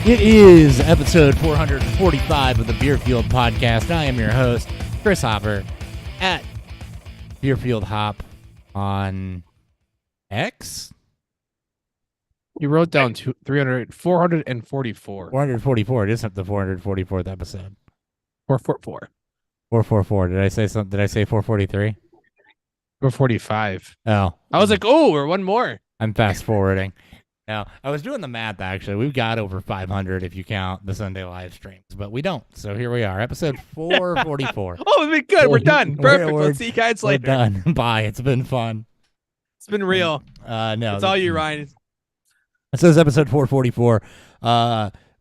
It is episode 445 of the Beerfield Podcast. I am your host, Chris Hopper, at Beerfield Hop on X. You wrote down 444. 444. It isn't the 444th episode. 444. 444. Did I say something? Did I say 443? 445. Oh. I was like, oh, we're one more. I'm fast forwarding. Now, I was doing the math, actually. We've got over 500 if you count the Sunday live streams, but we don't. So here we are, episode 444. Oh, it's been good. We're done. Perfect. We're Let's see you guys we're later. done. Bye. It's been fun. It's been real. No. It's all you, Ryan. So this is episode 444.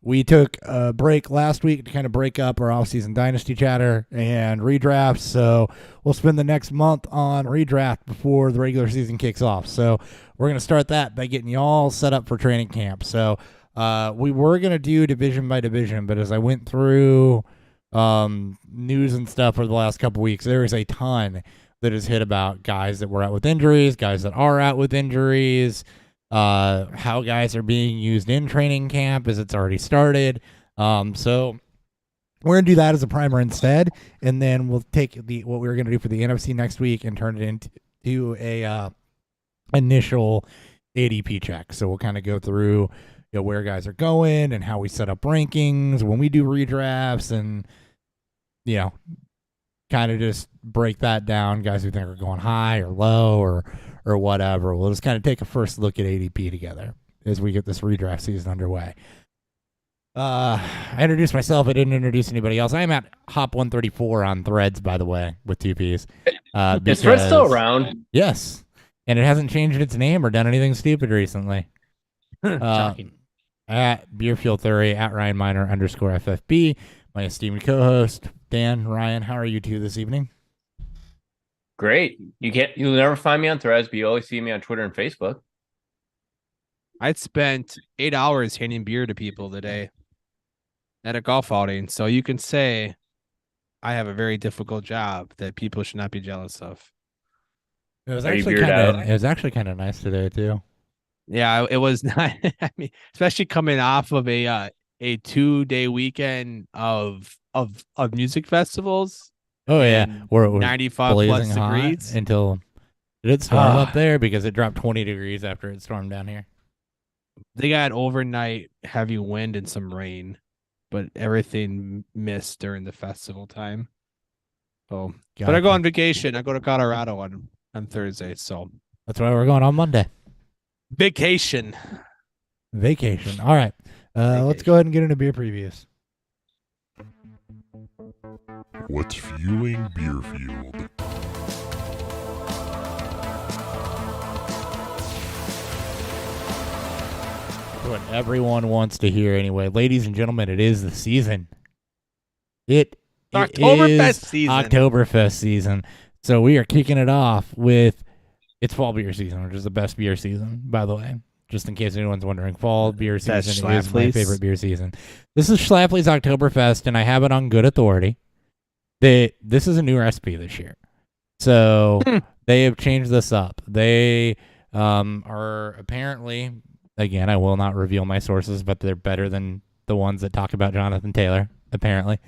We took a break last week to kind of break up our off-season Dynasty chatter and redraft. So we'll spend the next month on redraft before the regular season kicks off. So we're going to start that by getting y'all set up for training camp. So we were going to do division by division, but as I went through news and stuff for the last couple weeks, there is a ton that has hit about guys that were out with injuries, guys that are out with injuries, how guys are being used in training camp as it's already started. So we're going to do that as a primer instead, and then we'll take what we were going to do for the NFC next week and turn it into a initial ADP check. So we'll kind of go through where guys are going and how we set up rankings when we do redrafts, and kind of just break that down, guys who think are going high or low or whatever. We'll just kind of take a first look at ADP together as we get this redraft season underway. I introduced myself. I didn't introduce anybody else. I am at Hop134 on Threads, by the way, with 2 Ps. Is Threads still around? Yes. And it hasn't changed its name or done anything stupid recently. At Beerfield Theory, at Ryan Miner _FFB, my esteemed co-host, Dan. Ryan, how are you two this evening? Great. You'll never find me on Threads, but you always see me on Twitter and Facebook. I'd spent 8 hours handing beer to people today at a golf outing. So you can say I have a very difficult job that people should not be jealous of. It was actually kind of nice today too. Yeah, it was not. I mean, especially coming off of a 2-day weekend of music festivals. Oh yeah, we're 95 plus degrees until it stormed up there because it dropped 20 degrees after it stormed down here. They got overnight heavy wind and some rain, but everything missed during the festival time. So, but I go on vacation. I go to Colorado on Thursday, so that's why we're going on Monday. Vacation. All right, let's go ahead and get into beer previews. What's fueling Beerfield? What everyone wants to hear anyway. Ladies and gentlemen, it is the season. It Oktoberfest season. Oktoberfest season. So we are kicking it off with it's fall beer season, which is the best beer season, by the way. Just in case anyone's wondering, fall beer season is my favorite beer season. This is Schlafly's Oktoberfest, and I have it on good authority. This is a new recipe this year. So they have changed this up. They are apparently, again, I will not reveal my sources, but they're better than the ones that talk about Jonathan Taylor, apparently.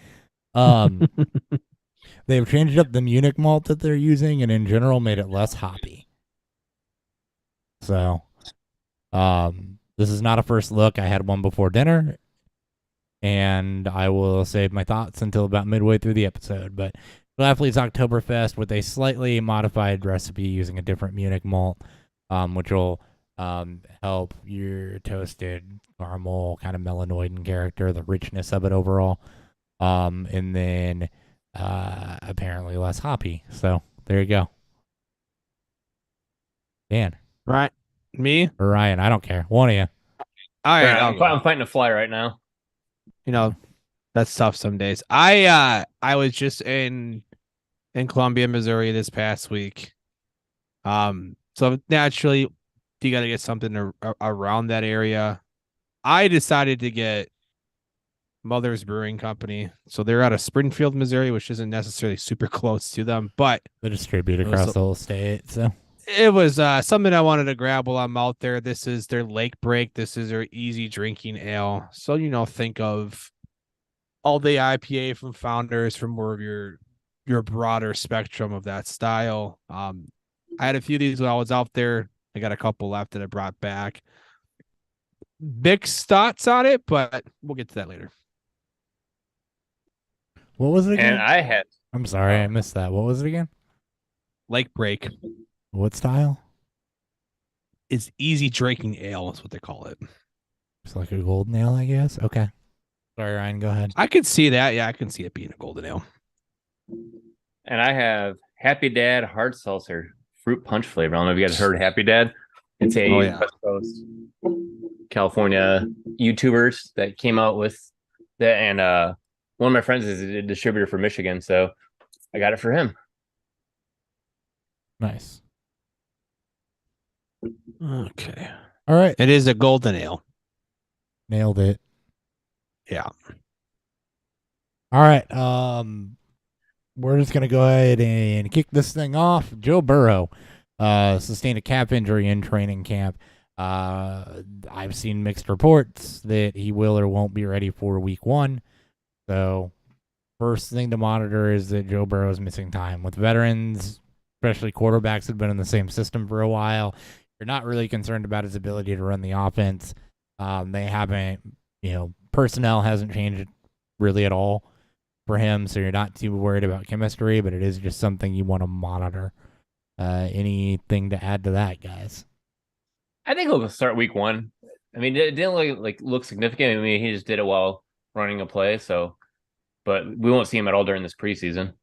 They've changed up the Munich malt that they're using and in general made it less hoppy. So this is not a first look. I had one before dinner, and I will save my thoughts until about midway through the episode. But Schlafly's Oktoberfest with a slightly modified recipe using a different Munich malt, which will help your toasted caramel kind of melanoid character, the richness of it overall. And then apparently less hoppy. So there you go. Dan. Right. Me? Or Ryan, I don't care. One of you. All right. I'm fighting a fly right now. That's tough some days. I was just in Columbia, Missouri this past week. So naturally you got to get something around that area. I decided to get Mother's Brewing Company. So they're out of Springfield, Missouri, which isn't necessarily super close to them, but they distribute across the whole state. So it was something I wanted to grab while I'm out there. This is their Lake Break. This is their easy drinking ale. So, think of all day IPA from Founders, from more of your broader spectrum of that style. I had a few of these when I was out there. I got a couple left that I brought back. Mixed thoughts on it, but we'll get to that later. What was it again? And I had I'm sorry, I missed that. What was it again? Lake Break What style? is easy drinking ale, is what they call it. It's like a golden ale, I guess. Okay. Sorry, Ryan. Go ahead. I could see that. Yeah, I can see it being a golden ale. And I have Happy Dad Hard Seltzer fruit punch flavor. I don't know if you guys heard Happy Dad. It's a West Coast California YouTubers that came out with that, and one of my friends is a distributor for Michigan, so I got it for him. Nice. Okay. All right. It is a golden ale. Nailed it. Yeah. All right. We're just gonna go ahead and kick this thing off. Joe Burrow sustained a calf injury in training camp. I've seen mixed reports that he will or won't be ready for week 1. So first thing to monitor is that Joe Burrow is missing time. With veterans, especially quarterbacks who've been in the same system for a while, you're not really concerned about his ability to run the offense. They haven't, personnel hasn't changed really at all for him, so you're not too worried about chemistry, but it is just something you want to monitor. Anything to add to that, guys? I think he'll start week 1. I mean, it didn't look significant. I mean, he just did it while running a play, but we won't see him at all during this preseason.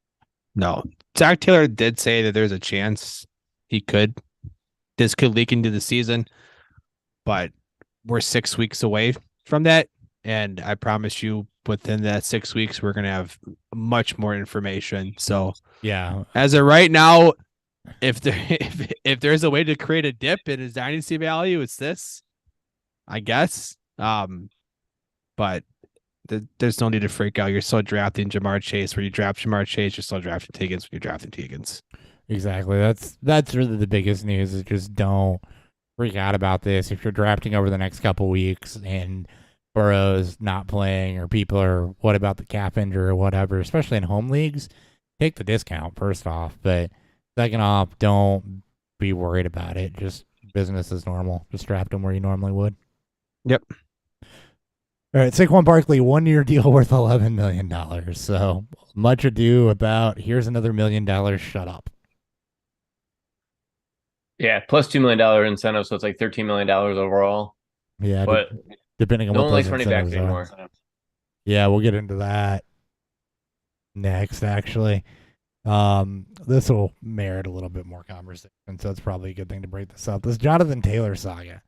No. Zach Taylor did say that there's a chance this could leak into the season, but we're 6 weeks away from that. And I promise you, within that 6 weeks, we're going to have much more information. So Yeah. as of right now, if there's a way to create a dip in his dynasty value, it's this, I guess. But there's no need to freak out. You're still drafting Jamar Chase. Where you draft Jamar Chase, you're still drafting Higgins when you're drafting Higgins. Exactly. That's really the biggest news, is just don't freak out about this. If you're drafting over the next couple weeks and Burrow's not playing, or people are, what about the calf injury or whatever, especially in home leagues, take the discount first off. But second off, don't be worried about it. Just business as normal. Just draft him where you normally would. Yep. All right, Saquon Barkley, 1-year deal worth $11 million. So much ado about, here's another $1 million, shut up. Yeah, plus $2 million incentive, so it's like $13 million overall. Yeah, But depending on no what one those likes running backs incentives are. anymore. Yeah, we'll get into that next, actually. This will merit a little bit more conversation, so it's probably a good thing to break this up. This Jonathan Taylor saga,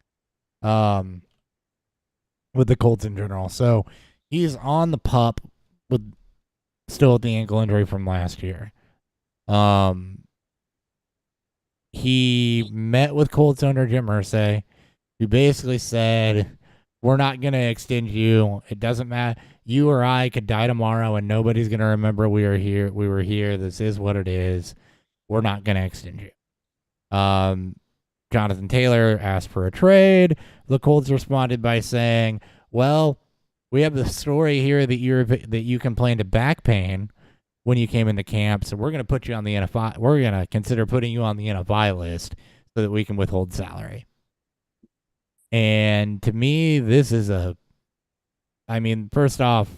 with the Colts in general. So he's on the PUP still with the ankle injury from last year. He met with Colts owner Jim Irsay, who basically said, we're not going to extend you. It doesn't matter. You or I could die tomorrow and nobody's going to remember we were here. We were here. This is what it is. We're not going to extend you. Jonathan Taylor asked for a trade. The Colts responded by saying, well, we have the story here that you complained of back pain when you came into camp, so we're going to put you on the NFI. We're going to consider putting you on the NFI list so that we can withhold salary. And to me, this is first off,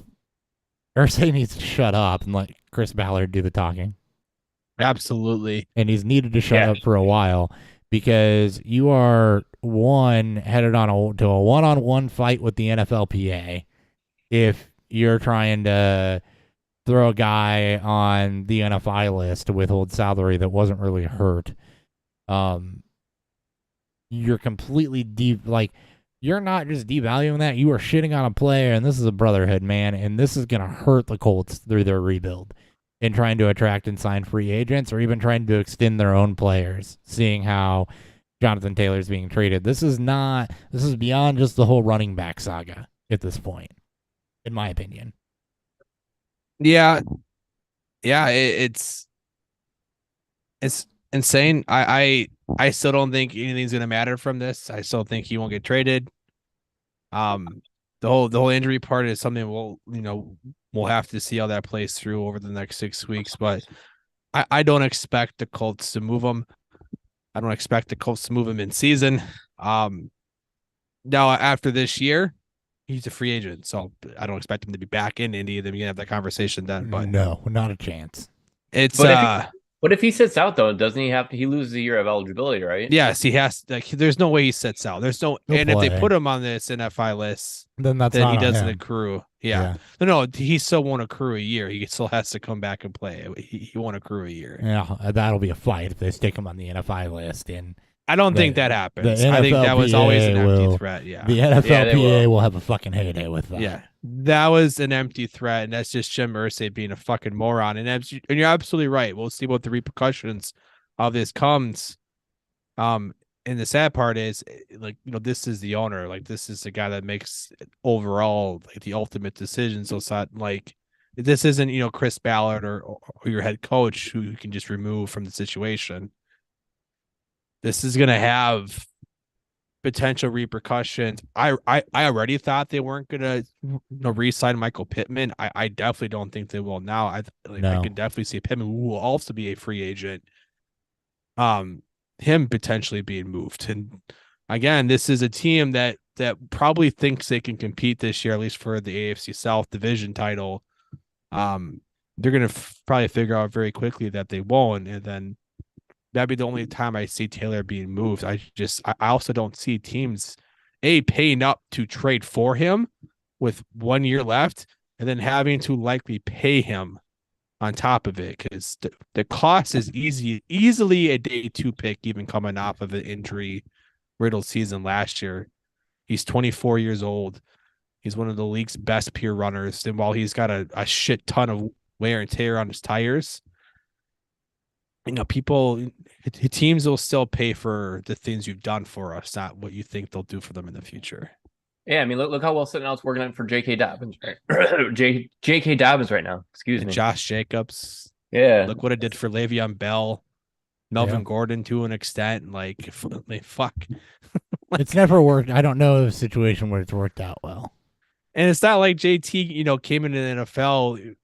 Irsay needs to shut up and let Chris Ballard do the talking. Absolutely. And he's needed to shut up for a while, because you are headed to a one-on-one fight with the NFLPA if you're trying to throw a guy on the NFI list to withhold salary that wasn't really hurt. You're completely you're not just devaluing that. You are shitting on a player, and this is a brotherhood, man, and this is going to hurt the Colts through their rebuild in trying to attract and sign free agents, or even trying to extend their own players, seeing how Jonathan Taylor's being treated. This is beyond just the whole running back saga at this point, in my opinion. Yeah. Yeah, it's insane. I I still don't think anything's gonna matter from this. I still think he won't get traded. The whole injury part is something we'll have to see how that plays through over the next 6 weeks. But I don't expect the Colts to move him. I don't expect the Colts to move him in season. Now after this year, he's a free agent, so I don't expect him to be back in Indy. Then we can have that conversation then. But no, not a chance. It's But if he sits out though, doesn't he have to? He loses a year of eligibility, right? yes, he has. Like, there's no way he sits out. There's no, He'll and if they play. put him on this NFI list, Then that's then not he on doesn't him. accrue. Yeah. No, he still won't accrue a year. He still has to come back and play. He won't accrue a year. Yeah, that'll be a fight if they stick him on the NFI list. And I don't think that happens. I think that was always an empty threat. Yeah. the NFLPA will have a fucking heyday with that. Yeah. That was an empty threat, and that's just Jim Irsay being a fucking moron. And you're absolutely right. We'll see what the repercussions of this comes. And the sad part is, this is the owner. Like, this is the guy that makes overall the ultimate decision. So it's not like this isn't Chris Ballard or your head coach who you can just remove from the situation. This is gonna have potential repercussions. I already thought they weren't gonna re-sign Michael Pittman. I definitely don't think they will now. I can definitely see Pittman, who will also be a free agent. Him potentially being moved. And again, this is a team that probably thinks they can compete this year, at least for the AFC South division title. They're gonna probably figure out very quickly that they won't, and then that'd be the only time I see Taylor being moved. I also don't see teams paying up to trade for him with 1 year left and then having to likely pay him on top of it, because the cost is easily a day 2 pick, even coming off of an injury riddled season last year. He's 24 years old. He's one of the league's best pure runners. And while he's got a shit ton of wear and tear on his tires, teams will still pay for the things you've done for us, not what you think they'll do for them in the future. Yeah, I mean, look how well Sittenhouse working out for J.K. Dobbins, right? J.K. Dobbins right now. Excuse me. Josh Jacobs. Yeah. Look what it did for Le'Veon Bell, Melvin Gordon to an extent. Fuck. It's never worked. I don't know of a situation where it's worked out well. And it's not like JT, came into the NFL,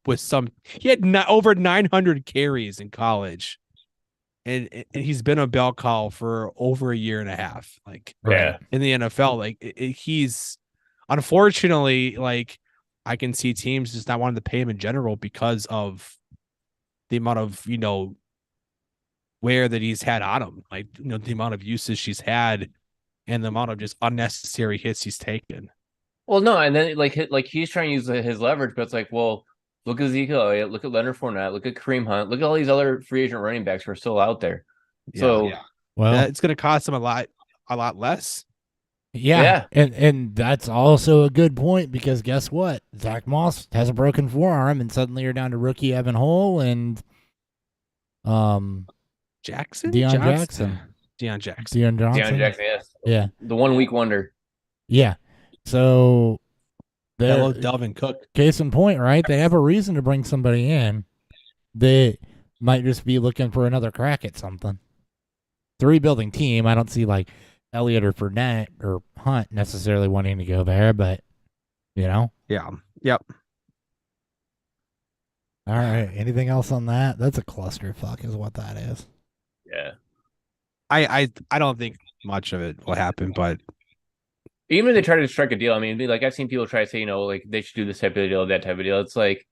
with he had over 900 carries in college. And he's been a bell cow for over a year and a half. In the NFL, he's unfortunately, I can see teams just not wanting to pay him in general because of the amount of, wear that he's had on him, the amount of usage he's had and the amount of just unnecessary hits he's taken. Well, no, and then he's trying to use his leverage, but it's like, well, look at Ezekiel Elliott, look at Leonard Fournette, look at Kareem Hunt, look at all these other free agent running backs who are still out there. Well, it's going to cost him a lot less. Yeah. And that's also a good point, because guess what? Zach Moss has a broken forearm, and suddenly you're down to rookie Evan Hull and Deon Jackson. Deion Jackson, yes. Yeah. The 1 week wonder. Yeah. So Hello, Dalvin Cook. Case in point, right? They have a reason to bring somebody in. They might just be looking for another crack at something. It's a rebuilding team. I don't see Elliott or Fournette or Hunt necessarily wanting to go there, but Yeah. Yep. All right. Anything else on that? That's a clusterfuck is what that is. Yeah. I don't think much of it will happen, but even if they try to strike a deal, I mean, I've seen people try to say, they should do this type of deal, that type of deal. It's like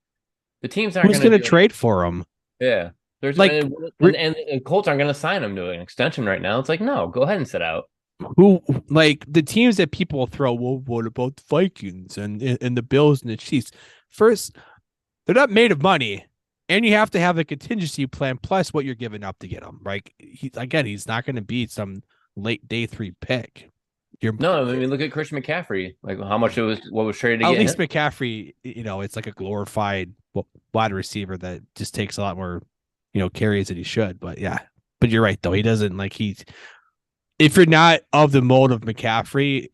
the teams aren't going to trade for him. Yeah. There's and Colts aren't going to sign him to an extension right now. It's like, no, go ahead and sit out. Who the teams that people throw? Well, what about the Vikings and the Bills and the Chiefs? First, they're not made of money, and you have to have a contingency plan plus what you're giving up to get him. Right? He's not going to be some late day 3 pick. No, I mean, look at Christian McCaffrey. How much what was traded to get him. At least McCaffrey, it's like a glorified wide receiver that just takes a lot more, carries than he should. But you're right though. He doesn't if you're not of the mold of McCaffrey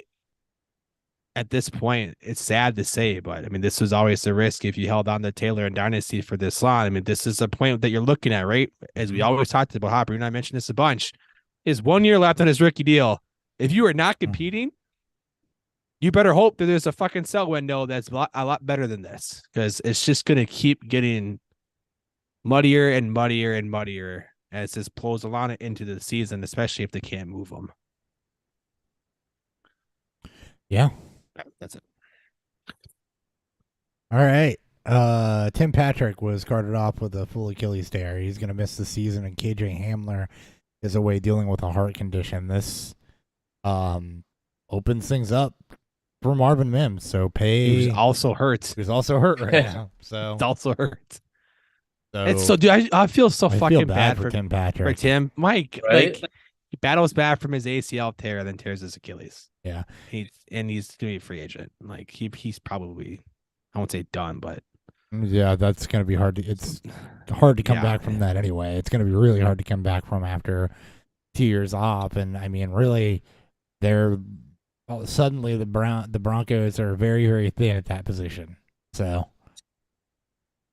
at this point, it's sad to say, but I mean, this was always the risk if you held on to Taylor and Dynasty for this long. I mean, this is a point that you're looking at, right? As we always talked about, Hopper, and I mentioned this a bunch. is 1 year left on his rookie deal. If you are not competing, you better hope that there's a fucking sell window that's a lot better than this, because it's just going to keep getting muddier and muddier and muddier as this pulls Alana into the season, especially if they can't move them. Yeah. That's it. All right. Tim Patrick was carted off with a full Achilles tear. He's going to miss the season, and KJ Hamler is away dealing with a heart condition. This opens things up for Marvin Mims. So He was also hurt. He's also hurt right now. So It's also hurt. so It's so, dude, I feel so I fucking feel bad for for Tim Patrick. for Tim. Mike, Right? like, he battles back from his ACL tear, then tears his Achilles. Yeah. He's gonna be a free agent. Like, he's probably, I won't say done, but Yeah, that's going to be hard. It's hard to come Yeah. back from that anyway. It's going to be really hard to come back from after 2 years off. And I mean, really, suddenly the Broncos are very, very thin at that position. So,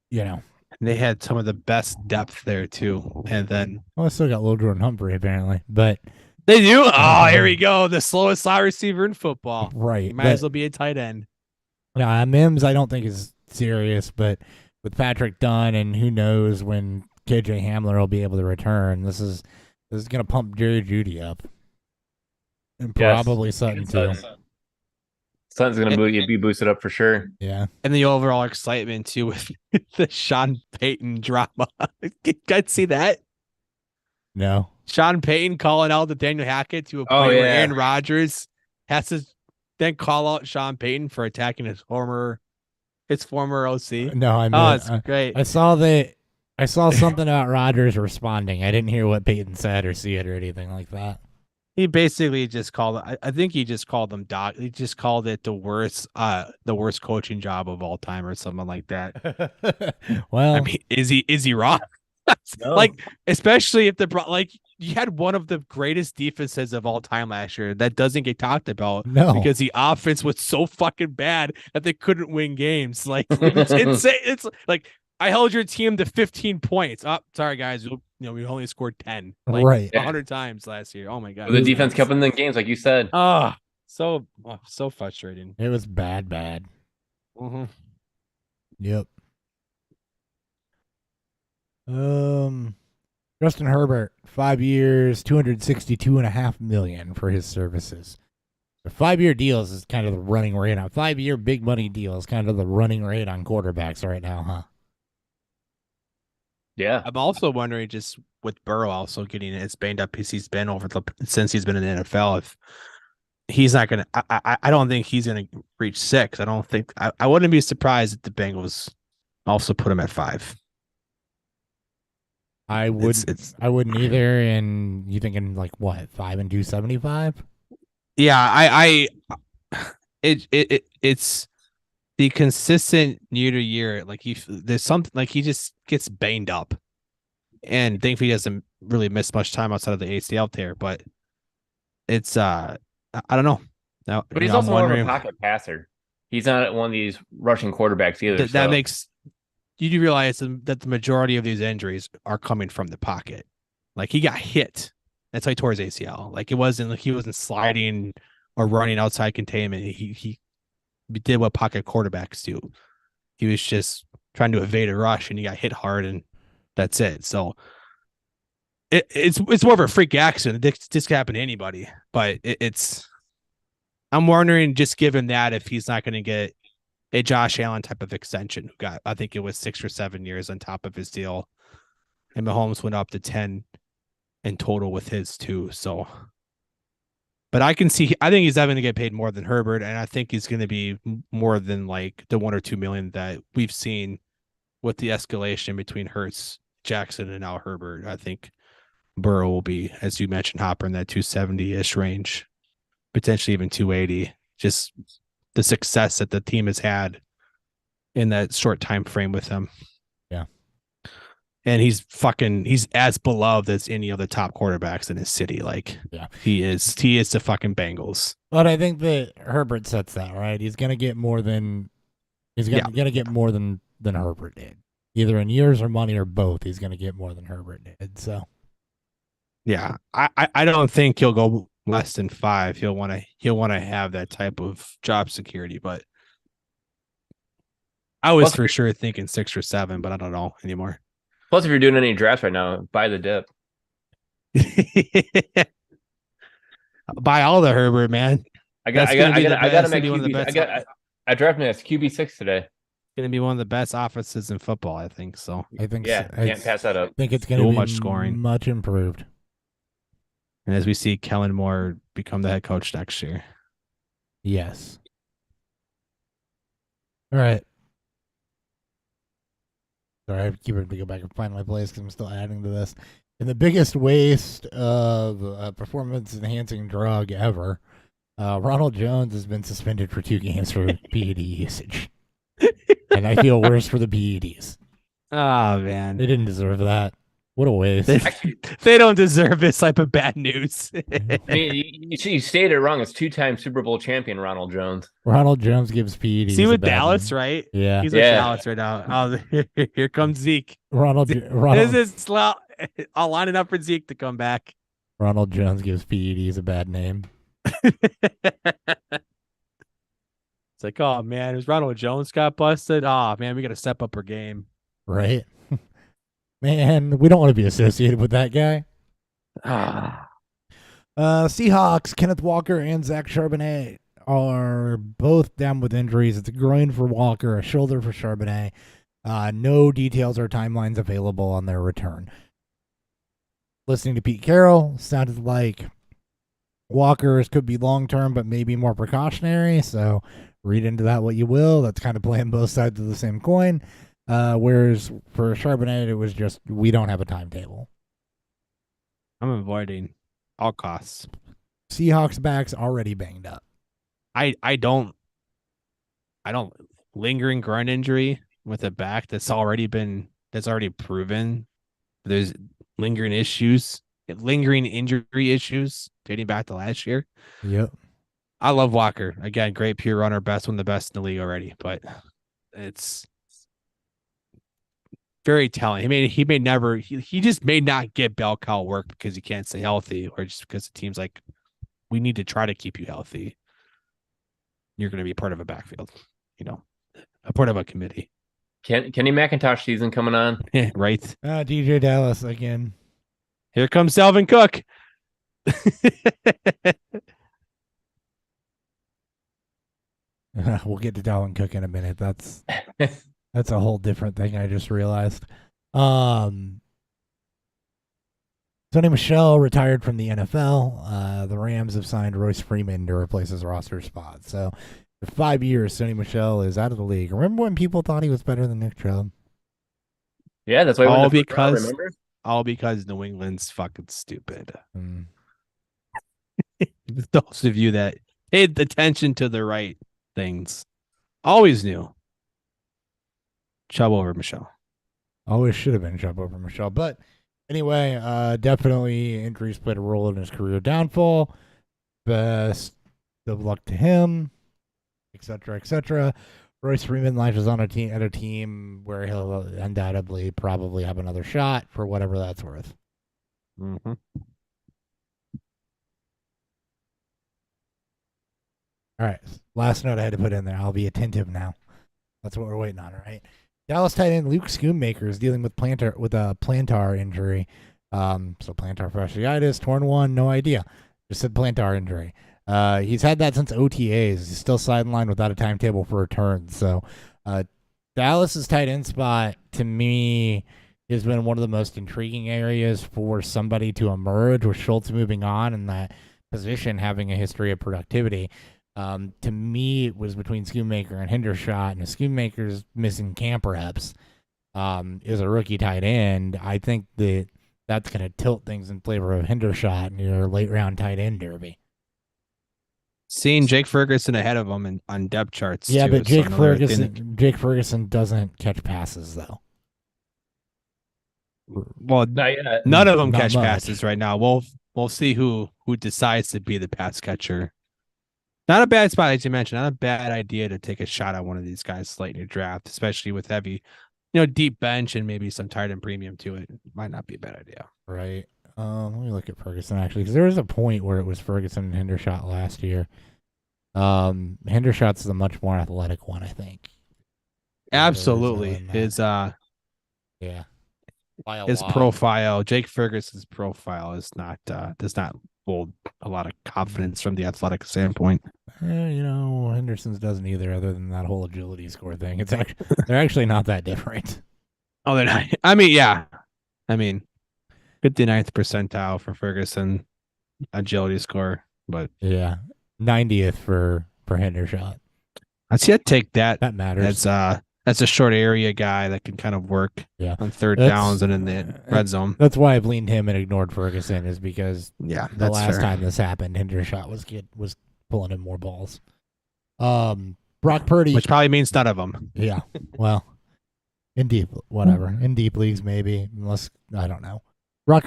you know, they had some of the best depth there too. And then well, I still got Lil Jordan Humphrey apparently, but they do. Oh, here we go. The slowest slot receiver in football. right. He might but, as well be a tight end. Mims, I don't think is serious, but with Patrick Dunn and who knows when KJ Hamler will be able to return, this is going to pump Jerry Jeudy up. And probably Sutton too. Sutton's going to be boosted up for sure. Yeah. And the overall excitement too with the Sean Payton drama. You guys see that? No. Sean Payton calling out the Daniel Hackett to a point where Aaron Rodgers has to then call out Sean Payton for attacking his former OC. No, I mean, Oh, it's great. I saw something about Rodgers responding. I didn't hear what Peyton said or see it or anything like that. He basically just called it. I think he just called them doc. He just called it the worst coaching job of all time or something like that. Well, I mean, is he wrong? No. Like, especially if you had one of the greatest defenses of all time last year that doesn't get talked about no. because the offense was so fucking bad that they couldn't win games. Like, it's insane. It's like, I held your team to 15 points. Oh, sorry guys, we only scored 10, like Right. 100 times last year. Oh my god, The defense kept them in the games, like you said. So frustrating. It was bad. Mm-hmm. Yep. Justin Herbert, 5 years, $262.5 million for his services. The 5-year deals is kind of the running rate on 5-year big money deal is kind of the running rate on quarterbacks right now, huh? Yeah. I'm also wondering, just with Burrow also getting as banged up as he's been since he's been in the NFL, if he's not gonna, I don't think he's gonna reach 6. I don't think I wouldn't be surprised if the Bengals also put him at 5. I wouldn't either. And you thinking like what, 5 and 275? Yeah, it's the consistent year to year. Like there's something like he just gets banged up, and thankfully he doesn't really miss much time outside of the ACL tear. But it's I don't know. Now, But he's also more of a pocket passer. He's not one of these rushing quarterbacks either. That makes you do realize that the majority of these injuries are coming from the pocket. Like, he got hit. That's how he tore his ACL. Like, it wasn't like he wasn't sliding or running outside containment. He did what pocket quarterbacks do. He was just trying to evade a rush, and he got hit hard, and that's it. So it's more of a freak accident. This could happen to anybody, but I'm wondering, just given that, if he's not going to get a Josh Allen type of extension, who got, I think it was 6 or 7 years on top of his deal, and Mahomes went up to 10 in total with his too. So, but I think he's having to get paid more than Herbert, and I think he's going to be more than like the $1 or $2 million that we've seen with the escalation between Hurts, Jackson, and now Herbert. I think Burrow will be, as you mentioned, Hopper, in that 270-ish range, potentially even 280. Just the success that the team has had in that short time frame with him. Yeah. And he's as beloved as any of the top quarterbacks in his city. Like, yeah, he is the fucking Bengals. But I think that Herbert sets that, right? He's going to get more than Herbert did. Either in years or money or both, he's going to get more than Herbert did. So Yeah, I don't think he'll go less than 5. He'll want to have that type of job security, but I was Plus, for sure thinking 6 or 7, but I don't know anymore. plus, if you're doing any drafts right now, buy the dip. Buy all the Herbert, man. I got That's gonna be the I got best. him at Gonna be one of the QB. best. I drafted him as QB6 today. Going to be one of the best offenses in football, I think. So I think Yeah, so. can't pass that up. I think it's going So to be much scoring. much improved. and as we see Kellen Moore become the head coach next year. Yes. All right. Sorry, I keep having to go back and find my place because I'm still adding to this. And the biggest waste of a performance-enhancing drug ever, Ronald Jones has been suspended for 2 games for PED usage. And I feel worse for the PEDs. Oh, man. They didn't deserve that. What a waste. They don't deserve this type of bad news. I mean, you stated it wrong. It's 2-time Super Bowl champion Ronald Jones. Ronald Jones gives PEDs. See a with bad Dallas, name. right? Yeah. He's with Yeah. Dallas right now. Oh, here comes Zeke. Ronald This is slow. I'll line it up for Zeke to come back. Ronald Jones gives PEDs a bad name. It's like, oh man, is Ronald Jones got busted? Oh man, we got to step up our game. Right? Man, we don't want to be associated with that guy. Ah, Seahawks, Kenneth Walker and Zach Charbonnet are both down with injuries. It's a groin for Walker, a shoulder for Charbonnet. No details or timelines available on their return. Listening to Pete Carroll, sounded like Walker's could be long-term, but maybe more precautionary. So read into that what you will. That's kind of playing both sides of the same coin. Whereas for Charbonnet, it was just, we don't have a timetable. I'm avoiding all costs. Seahawks back's already banged up. I don't lingering groin injury with a back that's already proven. There's lingering injury issues dating back to last year. Yep. I love Walker. Again, great pure runner, one of the best in the league already, but it's very telling. He just may not get bell cow work because he can't stay healthy, or just because the team's like, we need to try to keep you healthy. You're going to be part of a backfield, a part of a committee. Kenny McIntosh season coming on. Right. DJ Dallas again. Here comes Dalvin Cook. We'll get to Dalvin Cook in a minute. That's a whole different thing. I just realized. Sony Michel retired from the NFL. The Rams have signed Royce Freeman to replace his roster spot. So for 5 years, Sony Michel is out of the league. Remember when people thought he was better than Nick Chubb? Yeah, that's why. All because New England's fucking stupid. Mm. Those of you that paid attention to the right things always knew Chubb over Michelle. Always should have been Chubb over Michel. But anyway, definitely injuries played a role in his career downfall. Best of luck to him, etc., etc. Royce Freeman latches on at a team where he'll undoubtedly probably have another shot for whatever that's worth. Mm-hmm. All right. Last note I had to put in there. I'll be attentive now. That's what we're waiting on, right? Dallas tight end Luke Schoonmaker is dealing with a plantar injury. So plantar fasciitis, torn one, no idea. Just said plantar injury. He's had that since OTAs. He's still sidelined without a timetable for return. So Dallas's tight end spot, to me, has been one of the most intriguing areas for somebody to emerge with Schultz moving on and that position having a history of productivity. To me, it was between Schoonmaker and Hendershot, and if Schoonmaker's missing camp reps, is a rookie tight end. I think that's going to tilt things in favor of Hendershot in your late round tight end derby. Seeing Jake Ferguson ahead of him on depth charts. Yeah, too, but Jake Ferguson doesn't catch passes though. Well, none of them Not catch much. passes right now. We'll see who decides to be the pass catcher. Not a bad spot, as you mentioned. Not a bad idea to take a shot at one of these guys late in your draft, especially with heavy, deep bench and maybe some tight end premium to it. Might not be a bad idea. Right. Let me look at Ferguson actually, because there was a point where it was Ferguson and Hendershot last year. Hendershot's the much more athletic one, I think. Absolutely. Yeah. By a His lot. profile, Jake Ferguson's profile is not does not hold a lot of confidence from the athletic standpoint. Henderson's doesn't either, other than that whole agility score thing. It's actually they're actually not that different. Oh, they're not. I mean, yeah. I mean, 59th percentile for Ferguson agility score, but Yeah. 90th for Hendershot. I see. I'd take that. That matters. That's a short area guy that can kind of work on third downs and in the red zone. That's why I've leaned him and ignored Ferguson, is because the last fair. time this happened, Hendershot was pulling in more balls. Brock Purdy, which probably means none of them. Yeah. Well, in deep leagues maybe, unless I don't know. Brock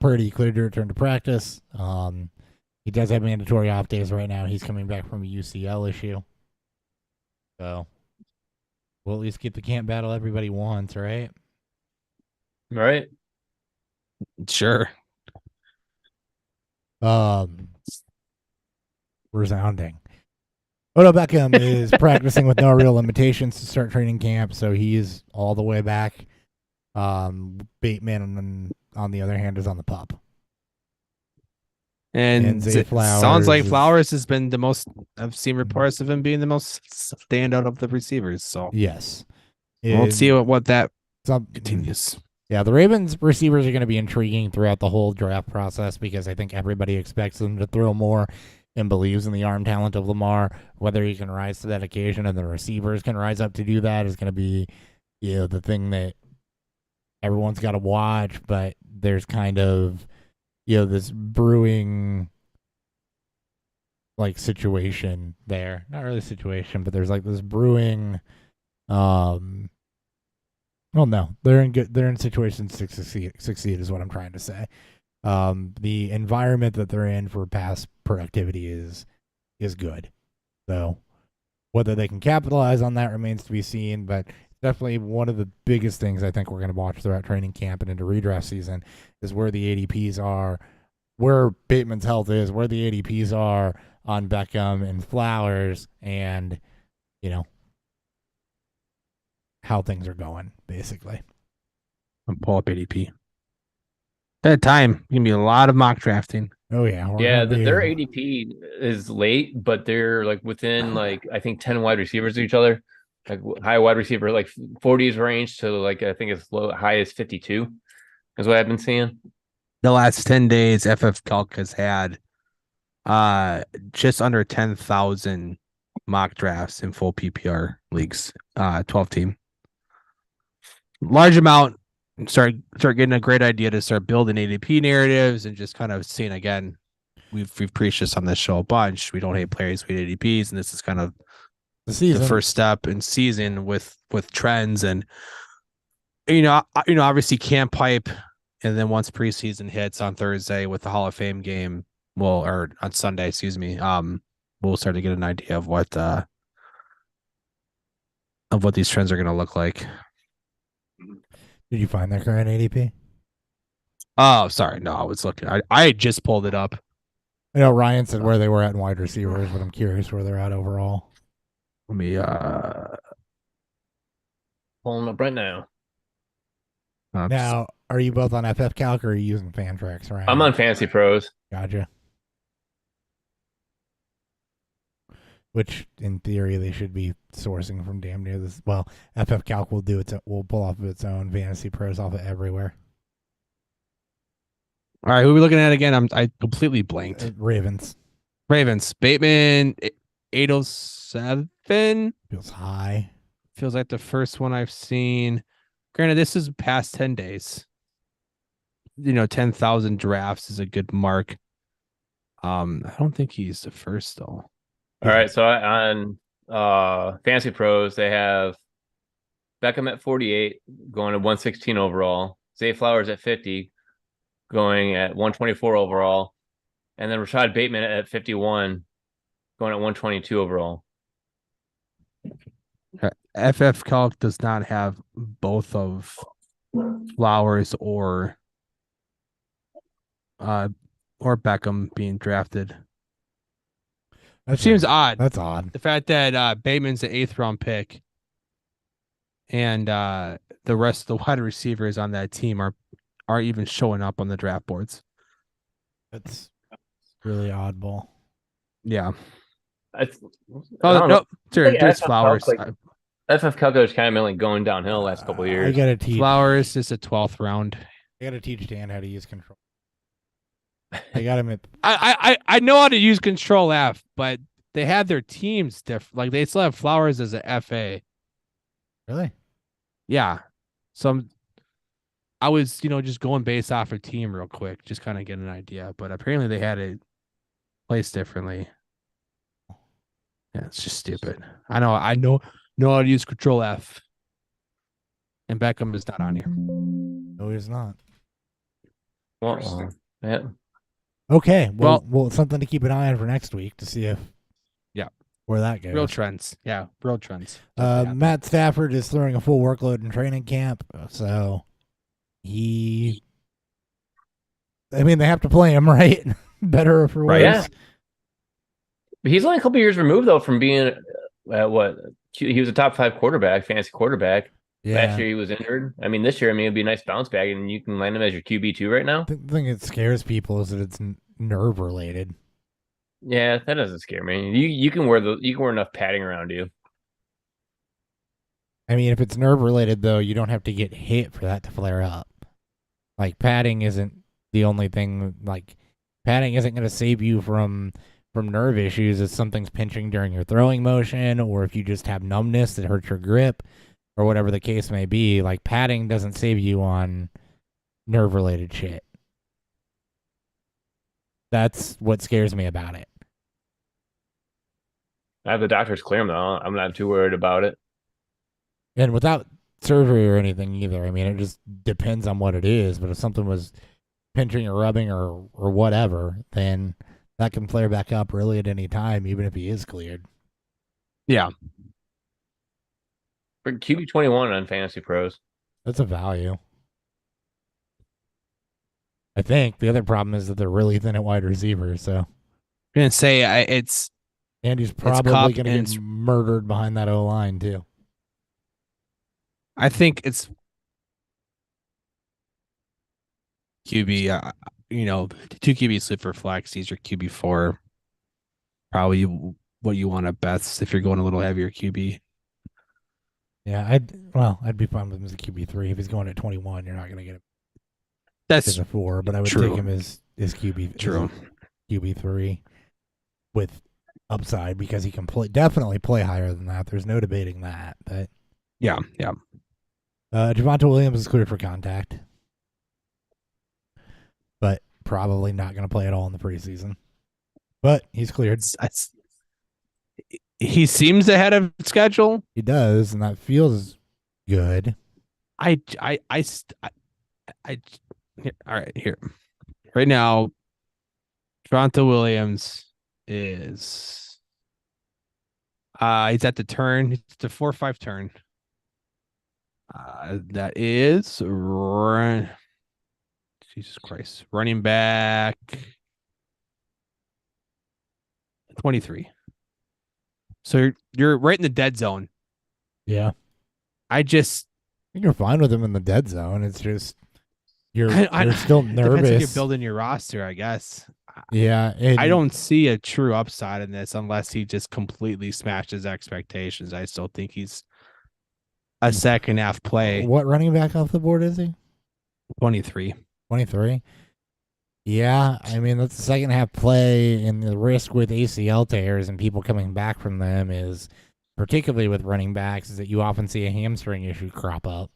Purdy cleared to return to practice. He does have mandatory off days right now. He's coming back from a UCL issue. So we'll at least get the camp battle everybody wants, right? Right. Sure. Resounding. Odell Beckham is practicing with no real limitations to start training camp, so he's all the way back. Bateman, on the other hand, is on the pup. And Zay Flowers sounds like Flowers has been the most. I've seen reports of him being the most standout of the receivers. So yes, we'll see what that continues. Yeah, the Ravens receivers are going to be intriguing throughout the whole draft process, because I think everybody expects them to throw more and believes in the arm talent of Lamar. Whether he can rise to that occasion and the receivers can rise up to do that is going to be, the thing that everyone's got to watch. But there's kind of, this brewing situation there. Not really situation, but there's this brewing. Well, no, they're in situations to succeed is what I'm trying to say. The environment that they're in for past productivity is good. So whether they can capitalize on that remains to be seen, but definitely one of the biggest things I think we're going to watch throughout training camp and into redraft season is where the ADPs are, where Bateman's health is, where the ADPs are on Beckham and Flowers, and, how things are going, basically. I'm pull up ADP. That time, going to be a lot of mock drafting. Oh, yeah. Yeah, their ADP is late, but they're within I think 10 wide receivers of each other. High wide receiver, 40s range to I think it's high as 52 is what I've been seeing. The last 10 days, FF Calc has had just under 10,000 mock drafts in full PPR leagues, 12 team. Large amount. Start getting a great idea to start building ADP narratives and just kind of seeing again. We've preached this on this show a bunch. We don't hate players, we hate ADPs, and this is kind of the first step in season with trends. And obviously camp hype, and then once preseason hits on Thursday with the Hall of Fame game, or on Sunday, excuse me, we'll start to get an idea of what these trends are going to look like. Did you find their current ADP? Oh, sorry. No, I was looking. I just pulled it up. I know Ryan said where they were at in wide receivers, but I'm curious where they're at overall. Let me pulling up right now. Now, are you both on FF Calc or are you using Fantrax, Ryan? I'm on Fantasy Pros. Gotcha. Which, in theory, they should be sourcing from damn near this. Well, FF Calc will pull off of its own. Fantasy Pros off of everywhere. All right, who are we looking at again? I completely blanked. Ravens. Bateman, 807. Feels high. Feels like the first one I've seen. Granted, this is past 10 days. 10,000 drafts is a good mark. I don't think he's the first though. All right, so on Fantasy Pros, they have Beckham at 48, going to 116 overall. Zay Flowers at 50, going at 124 overall. And then Rashad Bateman at 51, going at 122 overall. FF Calc does not have both of Flowers or or Beckham being drafted. That Seems odd. That's odd. The fact that Bateman's the 8th round pick and the rest of the wide receivers on that team are even showing up on the draft boards. That's really oddball. Yeah. I Oh don't know. no, sorry, Like there's FF Flowers. Calc, FF Calculus kind of been like going downhill the last couple of I years. gotta teach. Flowers is a 12th round. I gotta teach Dan how to use control. I got him at. I know how to use Control F, but they have their teams different. Like they still have Flowers as a FA. Really? Yeah. So I was, just going based off a team real quick, just kind of get an idea. But apparently they had it placed differently. Yeah, it's just stupid. I know how to use Control F. And Beckham is not on here. No, he's not. Well, yeah. Okay. Well, something to keep an eye on for next week to see if. Yeah. Where that goes. Real trends. Yeah, real trends. Matt Stafford is throwing a full workload in training camp, so they have to play him, right? Better or for worse. Right, yeah. He's only a couple years removed though from being he was a top 5 quarterback, fantasy quarterback. Yeah. Last year he was injured. I mean, this year, it'd be a nice bounce back, and you can land him as your QB2 right now. The thing that scares people is that it's nerve related. Yeah, that doesn't scare me. You can wear enough padding around you. I mean, if it's nerve related though, you don't have to get hit for that to flare up. Like padding isn't the only thing. Like padding isn't going to save you from nerve issues if something's pinching during your throwing motion, or if you just have numbness that hurts your grip, or whatever the case may be. Like padding doesn't save you on nerve related shit. That's what scares me about it. I have the doctors clear him though. I'm not too worried about it. And without surgery or anything either. I mean, it just depends on what it is. But if something was pinching or rubbing or whatever, then that can flare back up really at any time, even if he is cleared. Yeah. For QB21 on Fantasy Pros. That's a value. I think the other problem is that they're really thin at wide receiver. So I'm gonna say Andy's probably going to get murdered behind that O line too. I think it's QB. 2 QB slip for flex. These are QB4. Probably what you want at best if you're going a little heavier QB. Yeah, I'd be fine with him as a QB3. If he's going at 21, you're not going to get him. That's a 4, but I would true. take him as QB. True. QB3 with upside because he can definitely play higher than that. There's no debating that. But yeah. Javonte Williams is cleared for contact, but probably not going to play at all in the preseason. But he's cleared. He seems ahead of schedule. He does, and that feels good. All right, here. Right now, Javonte Williams is he's at the turn. It's the 4-5 turn. That is Jesus Christ. Running back 23. So you're right in the dead zone. Yeah. I think you're fine with him in the dead zone. It's just you're still nervous. Depends if you're building your roster, I guess. Yeah. I don't see a true upside in this unless he just completely smashes expectations. I still think he's a second half play. What running back off the board is he? 23. 23? Yeah, I mean, that's the second half play, and the risk with ACL tears and people coming back from them is, particularly with running backs, is that you often see a hamstring issue crop up.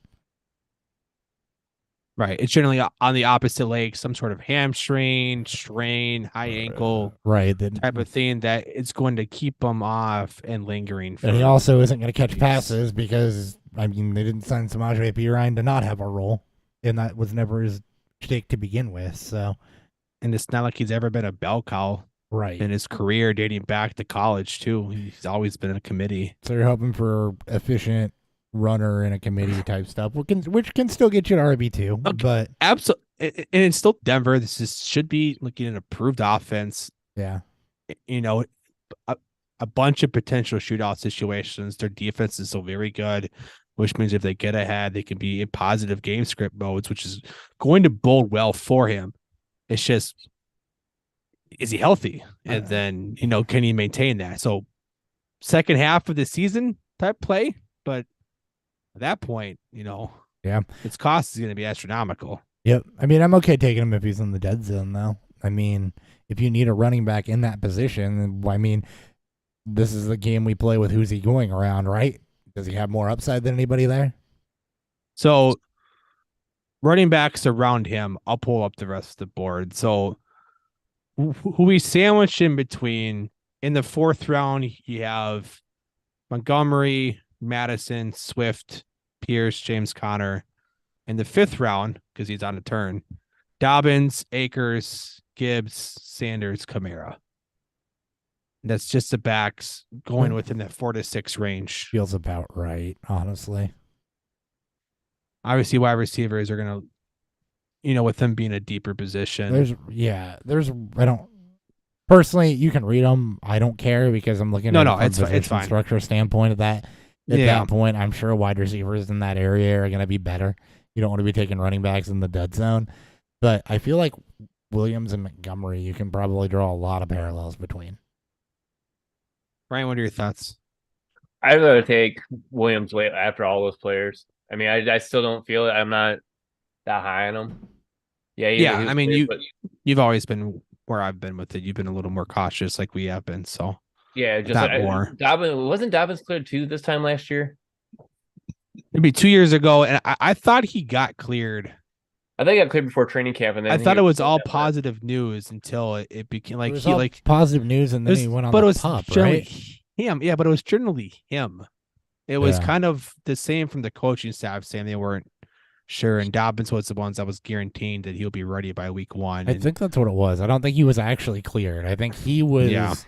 Right. It's generally on the opposite leg, some sort of hamstring, strain, high ankle, right, type of thing that it's going to keep them off and lingering. And he also isn't going to catch passes because, I mean, they didn't sign Samaje Perine to not have a role, and that was never his shtick to begin with, so... And it's not like he's ever been a bell cow in his career dating back to college, too. He's always been in a committee. So you're hoping for efficient runner in a committee type stuff, which can still get you to RB2. Okay. But and it's still Denver. Should be looking at an improved offense. Yeah. You know, a bunch of potential shootout situations. Their defense is still very good, which means if they get ahead, they can be in positive game script modes, which is going to bode well for him. It's just, is he healthy? And then, can he maintain that? So second half of the season type play, but at that point, yeah, its cost is going to be astronomical. Yep. I mean, I'm okay taking him if he's in the dead zone, though. I mean, if you need a running back in that position, I mean, this is the game we play with who's he going around, right? Does he have more upside than anybody there? So running backs around him, I'll pull up the rest of the board. So who we sandwich in between, in the 4th round, you have Montgomery, Madison, Swift, Pierce, James Conner. In the 5th round, because he's on a turn, Dobbins, Akers, Gibbs, Sanders, Kamara. That's just the backs going within that 4 to 6 range. Feels about right, honestly. Obviously, wide receivers are going to, with them being a deeper position. I don't personally, you can read them. I don't care because I'm looking at it from it's fine. Structure standpoint of that. At that point, I'm sure wide receivers in that area are going to be better. You don't want to be taking running backs in the dead zone. But I feel like Williams and Montgomery, you can probably draw a lot of parallels between. Ryan, what are your thoughts? I'd rather take Williams way after all those players. I mean, I still don't feel it. I'm not that high on him. Yeah. I mean, you've always been where I've been with it. You've been a little more cautious, like we have been. So yeah, just more. Dobbins cleared too this time last year? Maybe 2 years ago, and I thought he got cleared. I think I got cleared before training camp, and then I thought it was all positive news until it became like positive news, and then he went on the pup, right? Him, yeah, but it was generally him. It was kind of the same from the coaching staff saying they weren't sure, and Dobbins was the ones that was guaranteeing that he'll be ready by week 1. I think that's what it was. I don't think he was actually cleared. I think he was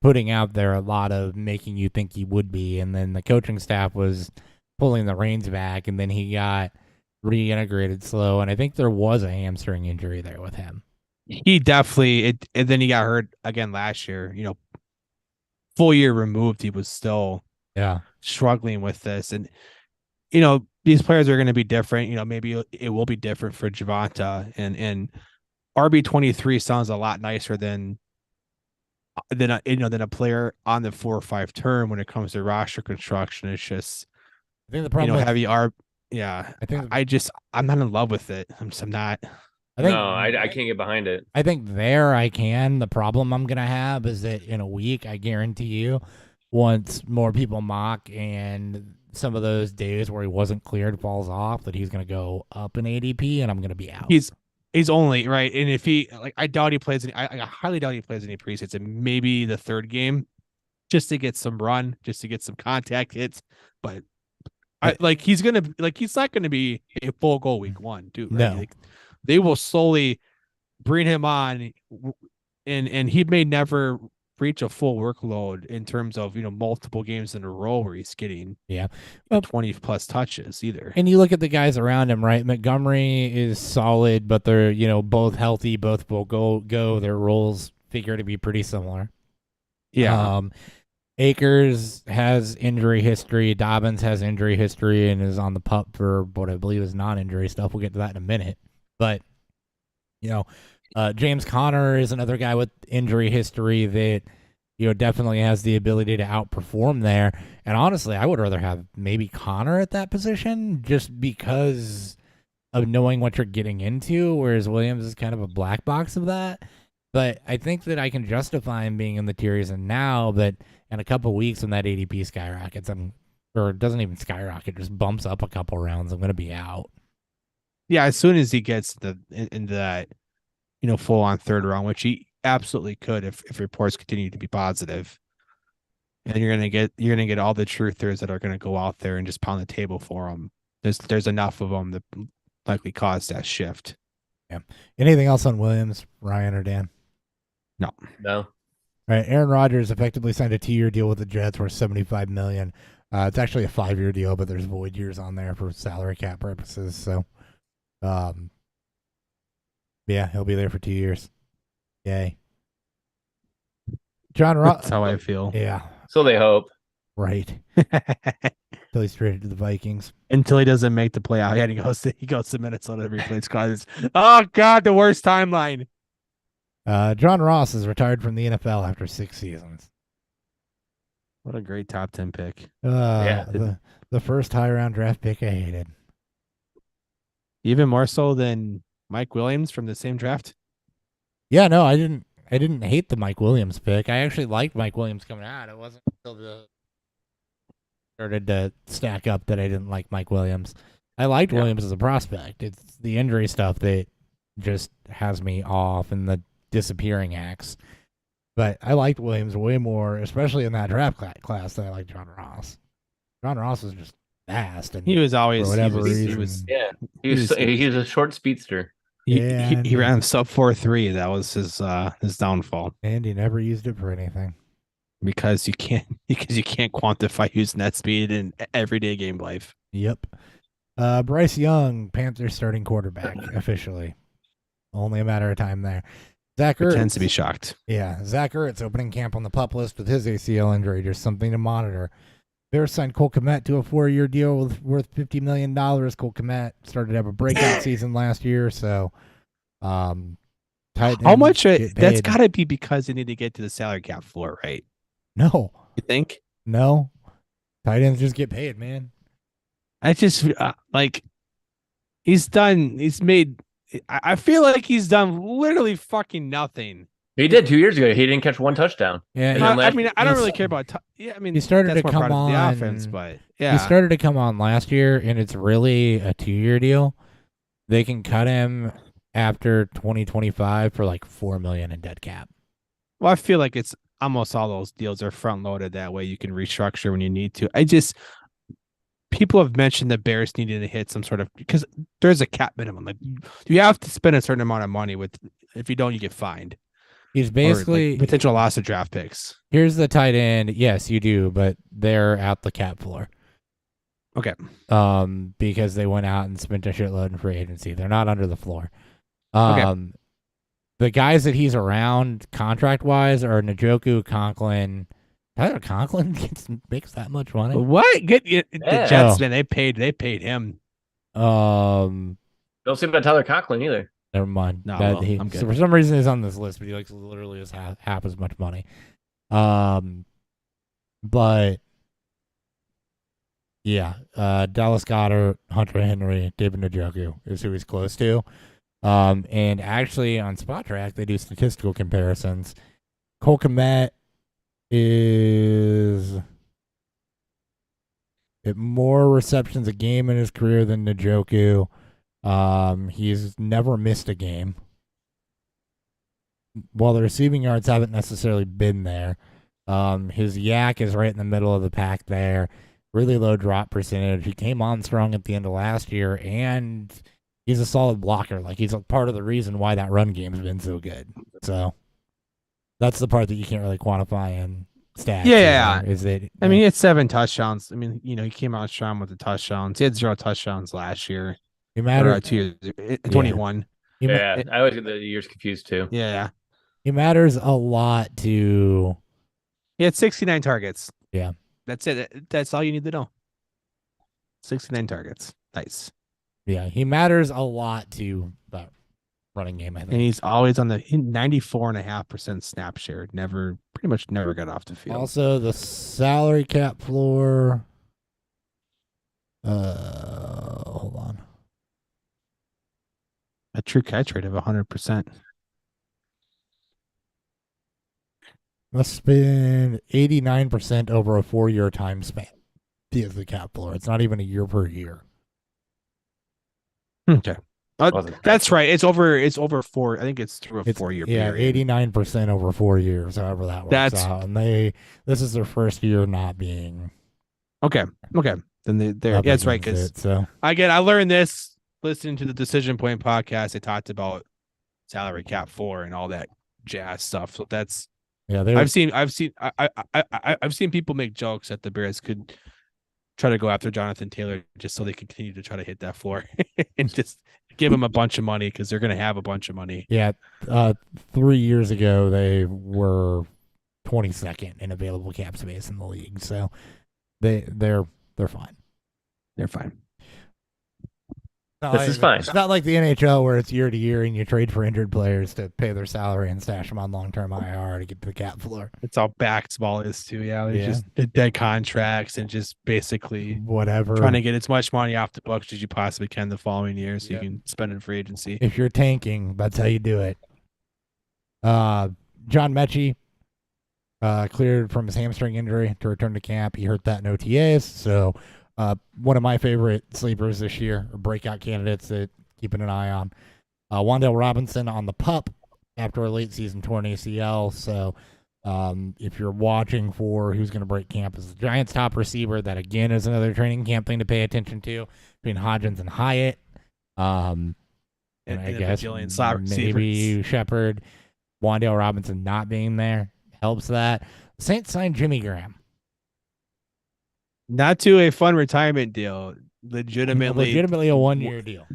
putting out there a lot of making you think he would be, and then the coaching staff was pulling the reins back, and then he got reintegrated slow, and I think there was a hamstring injury there with him. He definitely and then he got hurt again last year. Full year removed, he was still struggling with this, and these players are going to be different. Maybe it will be different for Javonte, and RB23 sounds a lot nicer than a player on the 4 or 5 turn when it comes to roster construction. It's just, I think the problem heavy I'm not in love with it. I'm not. I can't get behind it. I think I can. The problem I'm gonna have is that in a week, I guarantee you, once more people mock and some of those days where he wasn't cleared falls off, that he's gonna go up in ADP and I'm gonna be out. He's only right, and if he I doubt he plays. I highly doubt he plays any presets, and maybe the 3rd game, just to get some run, just to get some contact hits, but. He's not gonna be a full goal week 1, dude. Right? No, they will slowly bring him on, and he may never reach a full workload in terms of multiple games in a row where he's getting 20 plus touches either. And you look at the guys around him, right? Montgomery is solid, but they're both healthy, both will go. Their roles figure to be pretty similar. Yeah. Akers has injury history. Dobbins has injury history and is on the pup for what I believe is non-injury stuff. We'll get to that in a minute. But, James Conner is another guy with injury history that, definitely has the ability to outperform there. And honestly, I would rather have maybe Conner at that position just because of knowing what you're getting into, whereas Williams is kind of a black box of that. But I think that I can justify him being in the tiers and now, but in a couple weeks when that ADP skyrockets, or doesn't even skyrocket, just bumps up a couple rounds, I'm going to be out. Yeah, as soon as he gets into that, full on 3rd round, which he absolutely could if reports continue to be positive, and you're gonna get all the truthers that are gonna go out there and just pound the table for him. There's enough of them that likely cause that shift. Yeah. Anything else on Williams, Ryan or Dan? No. No. All right, Aaron Rodgers effectively signed a 2-year deal with the Jets worth $75 million. It's actually a 5-year deal, but there's void years on there for salary cap purposes. So, Yeah, he'll be there for 2 years. Yay. John Ross. That's how I feel. Yeah, So they hope. right. Until he's traded to the Vikings. Until he doesn't make the playoff. Yeah, he goes to Minnesota to replace Cousins. Oh God, the worst timeline. John Ross is retired from the NFL after 6 seasons. What a great top 10 pick. The first high round draft pick I hated. Even more so than Mike Williams from the same draft. Yeah, no, I didn't hate the Mike Williams pick. I actually liked Mike Williams coming out. It wasn't until the started to stack up that I didn't like Mike Williams. I liked Williams as a prospect. It's the injury stuff that just has me off and the disappearing acts. But I liked Williams way more, especially in that draft class, than I liked John Ross. John Ross was just fast, and He was always for whatever he reason, was He was a short speedster. he ran sub 4.3. That was his downfall. and he never used it for anything. Because you can't quantify his net speed in everyday game life. Yep. Bryce Young, Panthers starting quarterback officially. Only a matter of time there. Zach Ertz Pretends to be shocked. Yeah, Zach Ertz opening camp on the PUP list with his ACL injury. Just something to monitor. Bears signed Cole Kmet to a 4-year deal worth $50 million. Cole Kmet started to have a breakout season last year, so How much? get That's paid. got to be because they need to get to the salary cap floor, right? No, You think? no. Tight ends just get paid, man. I just he's done. He's made. I feel like he's done literally fucking nothing. He did 2 years ago. He didn't catch one touchdown. Yeah, And then I mean, I don't he's- really care about. I mean, he started that's to more come part of the on- offense, but yeah, he started to come on last year, and it's really a 2-year deal. They can cut him after 2025 for like $4 million in dead cap. Well, I feel like it's almost all those deals are front loaded. That way you can restructure when you need to. People have mentioned the Bears needed to hit some sort of, because there's a cap minimum. Like you have to spend a certain amount of money if you don't, you get fined. He's Or, basically like, potential loss of draft picks. here's the tight end. Yes, you do, but they're at the cap floor. Okay. Because they went out and spent a shitload in free agency. They're not under the floor. Okay. The guys that he's around contract wise are Njoku, Conklin. Tyler Conklin makes that much money. What? The Yeah. Jets, man, they paid him. Don't say about Tyler Conklin either. Never mind. No, That well, he, I'm good. so for some reason, he's on this list, but he likes literally has half as much money. But yeah, Dallas Goedert, Hunter Henry, David Njoku is who he's close to. And actually on Spot Track, they do statistical comparisons. Cole Kmet is at more receptions a game in his career than Njoku. He's never missed a game. While the receiving yards haven't necessarily been there, his yak is right in the middle of the pack there. Really low drop percentage. He came on strong at the end of last year, and he's a solid blocker. Like, he's a part of the reason why that run game's been so good. So that's the part that you can't really quantify in stats. Yeah. Is that I mean, he had 7 touchdowns. I mean, he came out strong with the touchdowns. He had 0 touchdowns last year. he Or, matters. 2 years, 21. Yeah, I always get the years confused too. Yeah. He matters a lot to. He had 69 targets. Yeah. That's it. That's all you need to know. 69 targets. Nice. Yeah, he matters a lot to that running game, I think. And he's always on the 94.5% snap share. Pretty much never got off the field. Also, the salary cap floor. Hold on. A true catch rate of 100%. Must spend 89% over a 4-year time span. Is the cap floor. It's not even a year per year. Okay. Wasn't That's right. It's over 4. I think it's through a It's 4-year yeah, period. 89% over 4 years, however that works That's- out. And this is their first year not being. Okay. Then they're up yeah, that's right. against Because it, so I learned this listening to the Decision Point podcast. They talked about salary cap floor and all that jazz stuff. So that's yeah, I've seen people make jokes that the Bears could try to go after Jonathan Taylor just so they continue to try to hit that floor and just give them a bunch of money because they're going to have a bunch of money. Yeah, 3 years ago they were 22nd in available cap space in the league, so they're fine. They're fine. This is fine. It's not like the NHL where it's year to year and you trade for injured players to pay their salary and stash them on long-term IR to get to the cap floor. It's all basketball is too. Yeah, it's just the dead contracts and just basically whatever, trying to get as much money off the books as you possibly can the following year, so you can spend it in free agency. If you're tanking, that's how you do it. John Mechie cleared from his hamstring injury to return to camp. He hurt that in OTAs, so one of my favorite sleepers this year, or breakout candidates that keeping an eye on. Wan'Dale Robinson on the PUP after a late season torn ACL. So if you're watching for who's going to break camp as the Giants' top receiver, that again is another training camp thing to pay attention to between Hodgins and Hyatt. And I guess maybe Shepard, Wan'Dale Robinson not being there helps that. Saints signed Jimmy Graham. Not to a fun retirement deal. Legitimately a 1-year deal.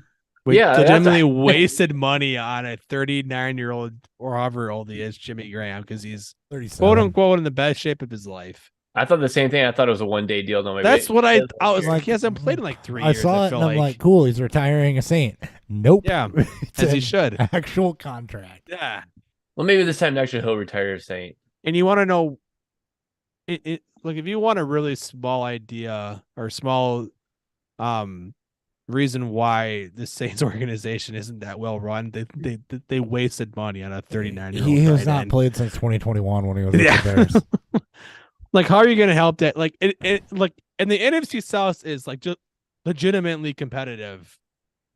Legitimately wasted money on a 39-year-old or however old he is, Jimmy Graham, because he's 37. quote unquote in the best shape of his life. I thought the same thing. I thought it was a 1-day deal. No, maybe that's what I was like. He hasn't played in like 3 years. I saw it and I'm like, cool, he's retiring a Saint. Nope. Yeah, as he should. Actual contract. Yeah. Well, maybe this time next year he'll retire a Saint. And you want to know, like if you want a really small idea or small reason why the Saints organization isn't that well run, they wasted money on a 39-year-old. He has not played since 2021 when he was with the Bears. Like, how are you going to help that? Like, like, and the NFC South is like just legitimately competitive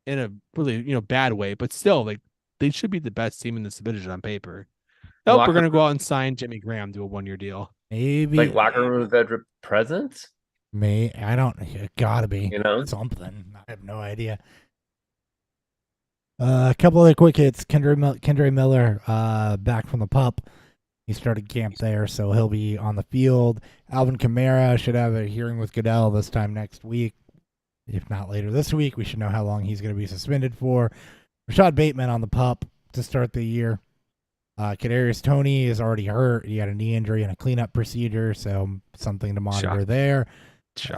in a really bad way, but still, like, they should be the best team in this division on paper. Nope, we're going to go out and sign Jimmy Graham to a 1-year deal. Maybe like locker room veteran presence. I don't. It gotta be. Something. I have no idea. A couple of quick hits. Kendre Miller, back from the PUP. He started camp there, so he'll be on the field. Alvin Kamara should have a hearing with Goodell this time next week, if not later this week. We should know how long he's going to be suspended for. Rashad Bateman on the PUP to start the year. Kadarius Toney is already hurt. He had a knee injury and a cleanup procedure, so something to monitor there.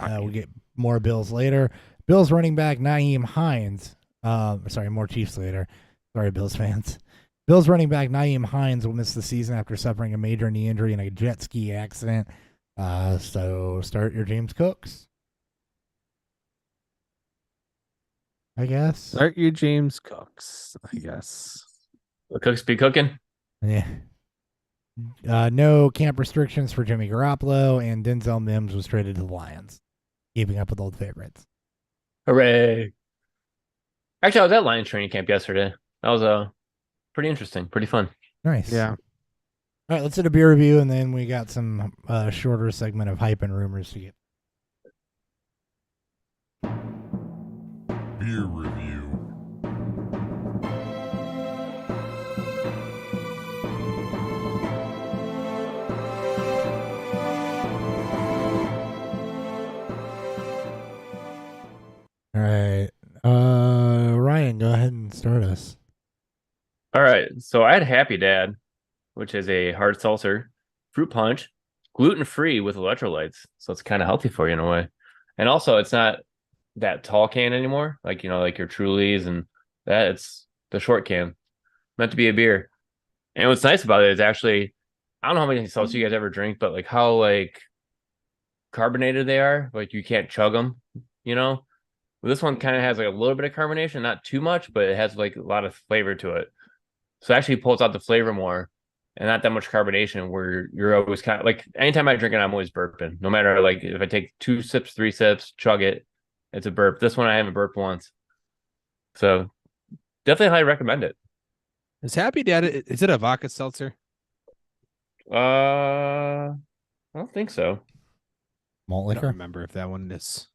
We'll get more Bills later. Bills running back Nyheim Hines. More Chiefs later. Sorry, Bills fans. Bills running back Nyheim Hines will miss the season after suffering a major knee injury in a jet ski accident. So start your James Cooks, I guess. Start your James Cooks, I guess. The Cooks be cooking. Yeah. No camp restrictions for Jimmy Garoppolo, and Denzel Mims was traded to the Lions, keeping up with old favorites. Hooray! Actually, I was at Lions training camp yesterday. That was pretty interesting, pretty fun. Nice. Yeah. All right, let's hit a beer review, and then we got some shorter segment of hype and rumors to get. Beer review. All right. Ryan, go ahead and start us. All right. So I had Happy Dad, which is a hard seltzer, fruit punch, gluten-free with electrolytes. So it's kind of healthy for you in a way. And also it's not that tall can anymore. Like, like your Trulies and that. It's the short can. Meant to be a beer. And what's nice about it is actually, I don't know how many seltzers you guys ever drink, but like how like carbonated they are. Like you can't chug them, Well, this one kind of has like a little bit of carbonation, not too much, but it has like a lot of flavor to it. So it actually pulls out the flavor more and not that much carbonation where you're always kind of like anytime I drink it, I'm always burping. No matter like if I take 2 sips, 3 sips, chug it, it's a burp. This one I haven't burped once. So definitely highly recommend it. Is Happy Dad, is it a vodka seltzer? I don't think so. Malt I liquor? don't remember if that one is.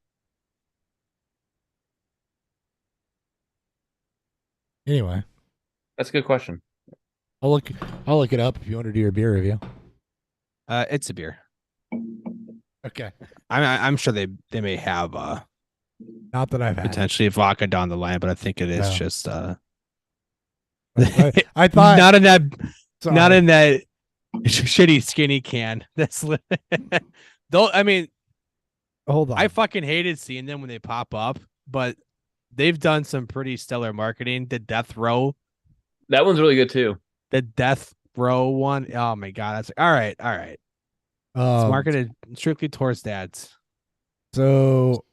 Anyway, That's a good question. I'll look it up if you want to do your beer review. It's a beer. Okay. I'm sure they may have Not that I've had. Potentially vodka down the line, but I think it is No. just I thought not in that sorry. shitty skinny can. That's though. I mean, Hold on. I fucking hated seeing them when they pop up, but they've done some pretty stellar marketing. The Death Row, That one's really good too. the Death Row one. Oh my god, that's all right. All right, it's marketed strictly towards dads. So,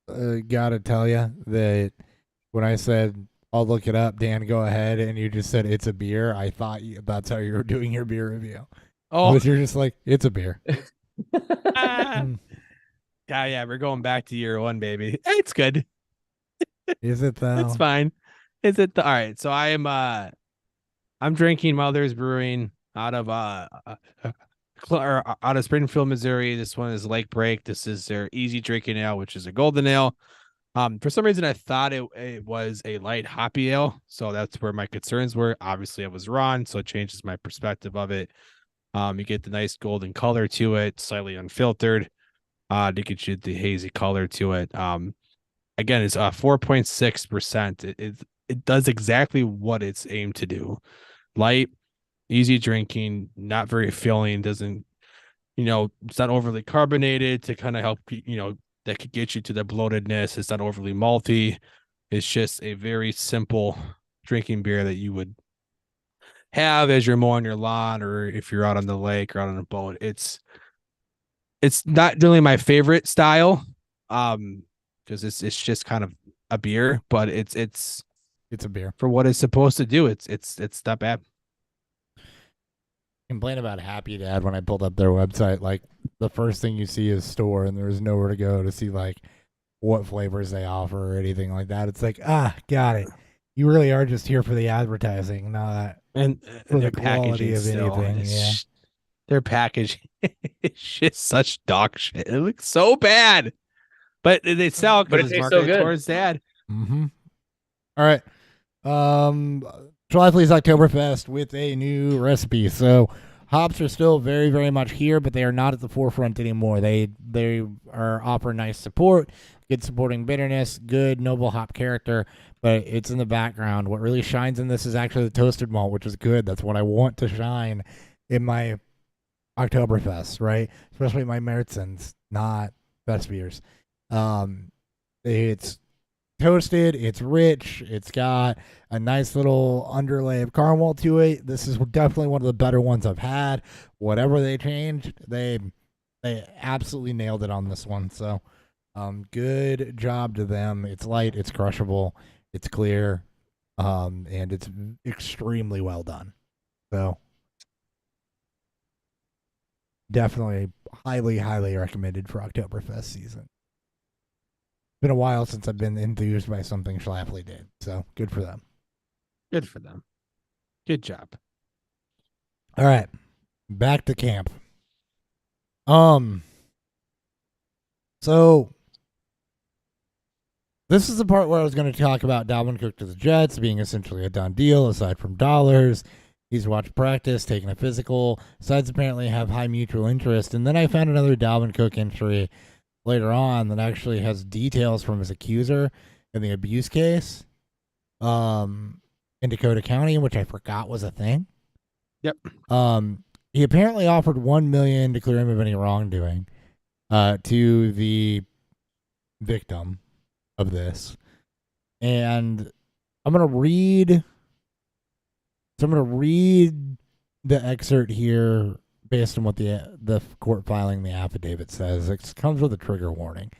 gotta tell you that when I said I'll look it up, Dan, go ahead, and you just said it's a beer. I thought that's how you were doing your beer review. Oh, But you're just like, it's a beer. yeah, we're going back to year one, baby. It's good. Is it though? It's fine. Is it all right? So I'm drinking Mother's Brewing out of Springfield, Missouri. This one is Lake Break. This is their easy drinking ale, which is a golden ale. For some reason, I thought it was a light hoppy ale, so that's where my concerns were. Obviously, I was wrong, so it changes my perspective of it. You get the nice golden color to it, slightly unfiltered. To get you the hazy color to it. Again, it's 4.6%. It does exactly what it's aimed to do. Light, easy drinking, not very filling, doesn't, it's not overly carbonated to kind of help, that could get you to the bloatedness. It's not overly malty. It's just a very simple drinking beer that you would have as you're mowing your lawn, or if you're out on the lake or out on a boat. It's not really my favorite style, because it's just kind of a beer, but it's a beer for what it's supposed to do. It's not bad. Complain about Happy Dad when I pulled up their website. Like the first thing you see is store, and there's nowhere to go to see like what flavors they offer or anything like that. It's like, got it. You really are just here for the advertising, not for the quality of anything. Yeah. Their packaging is just such dog shit. It looks so bad, but they sell because it's marketed towards dad. Mm-hmm. All right. Trifly's Oktoberfest with a new recipe. So hops are still very, very much here, but they are not at the forefront anymore. They are offer nice support, good supporting bitterness, good noble hop character, but it's in the background. What really shines in this is actually the toasted malt, which is good. That's what I want to shine in my Oktoberfest, right? Especially my Märzens, not best beers. It's toasted, it's rich, it's got a nice little underlay of caramel to it. This is definitely one of the better ones I've had. Whatever they changed, they absolutely nailed it on this one. So good job to them. It's light, it's crushable, it's clear, and it's extremely well done. So definitely highly, highly recommended for Oktoberfest season. Been a while since I've been enthused by something Schlafly did, so good for them. Good for them. Good job. All right, back to camp. So this is the part where I was going to talk about Dalvin Cook to the Jets being essentially a done deal, aside from dollars. He's watched practice, taken a physical. Sides apparently have high mutual interest. And then I found another Dalvin Cook entry later on that actually has details from his accuser in the abuse case in Dakota County, which I forgot was a thing. Yep. He apparently offered $1 million to clear him of any wrongdoing to the victim of this. And I'm going to read the excerpt here based on what the court filing the affidavit says. It comes with a trigger warning.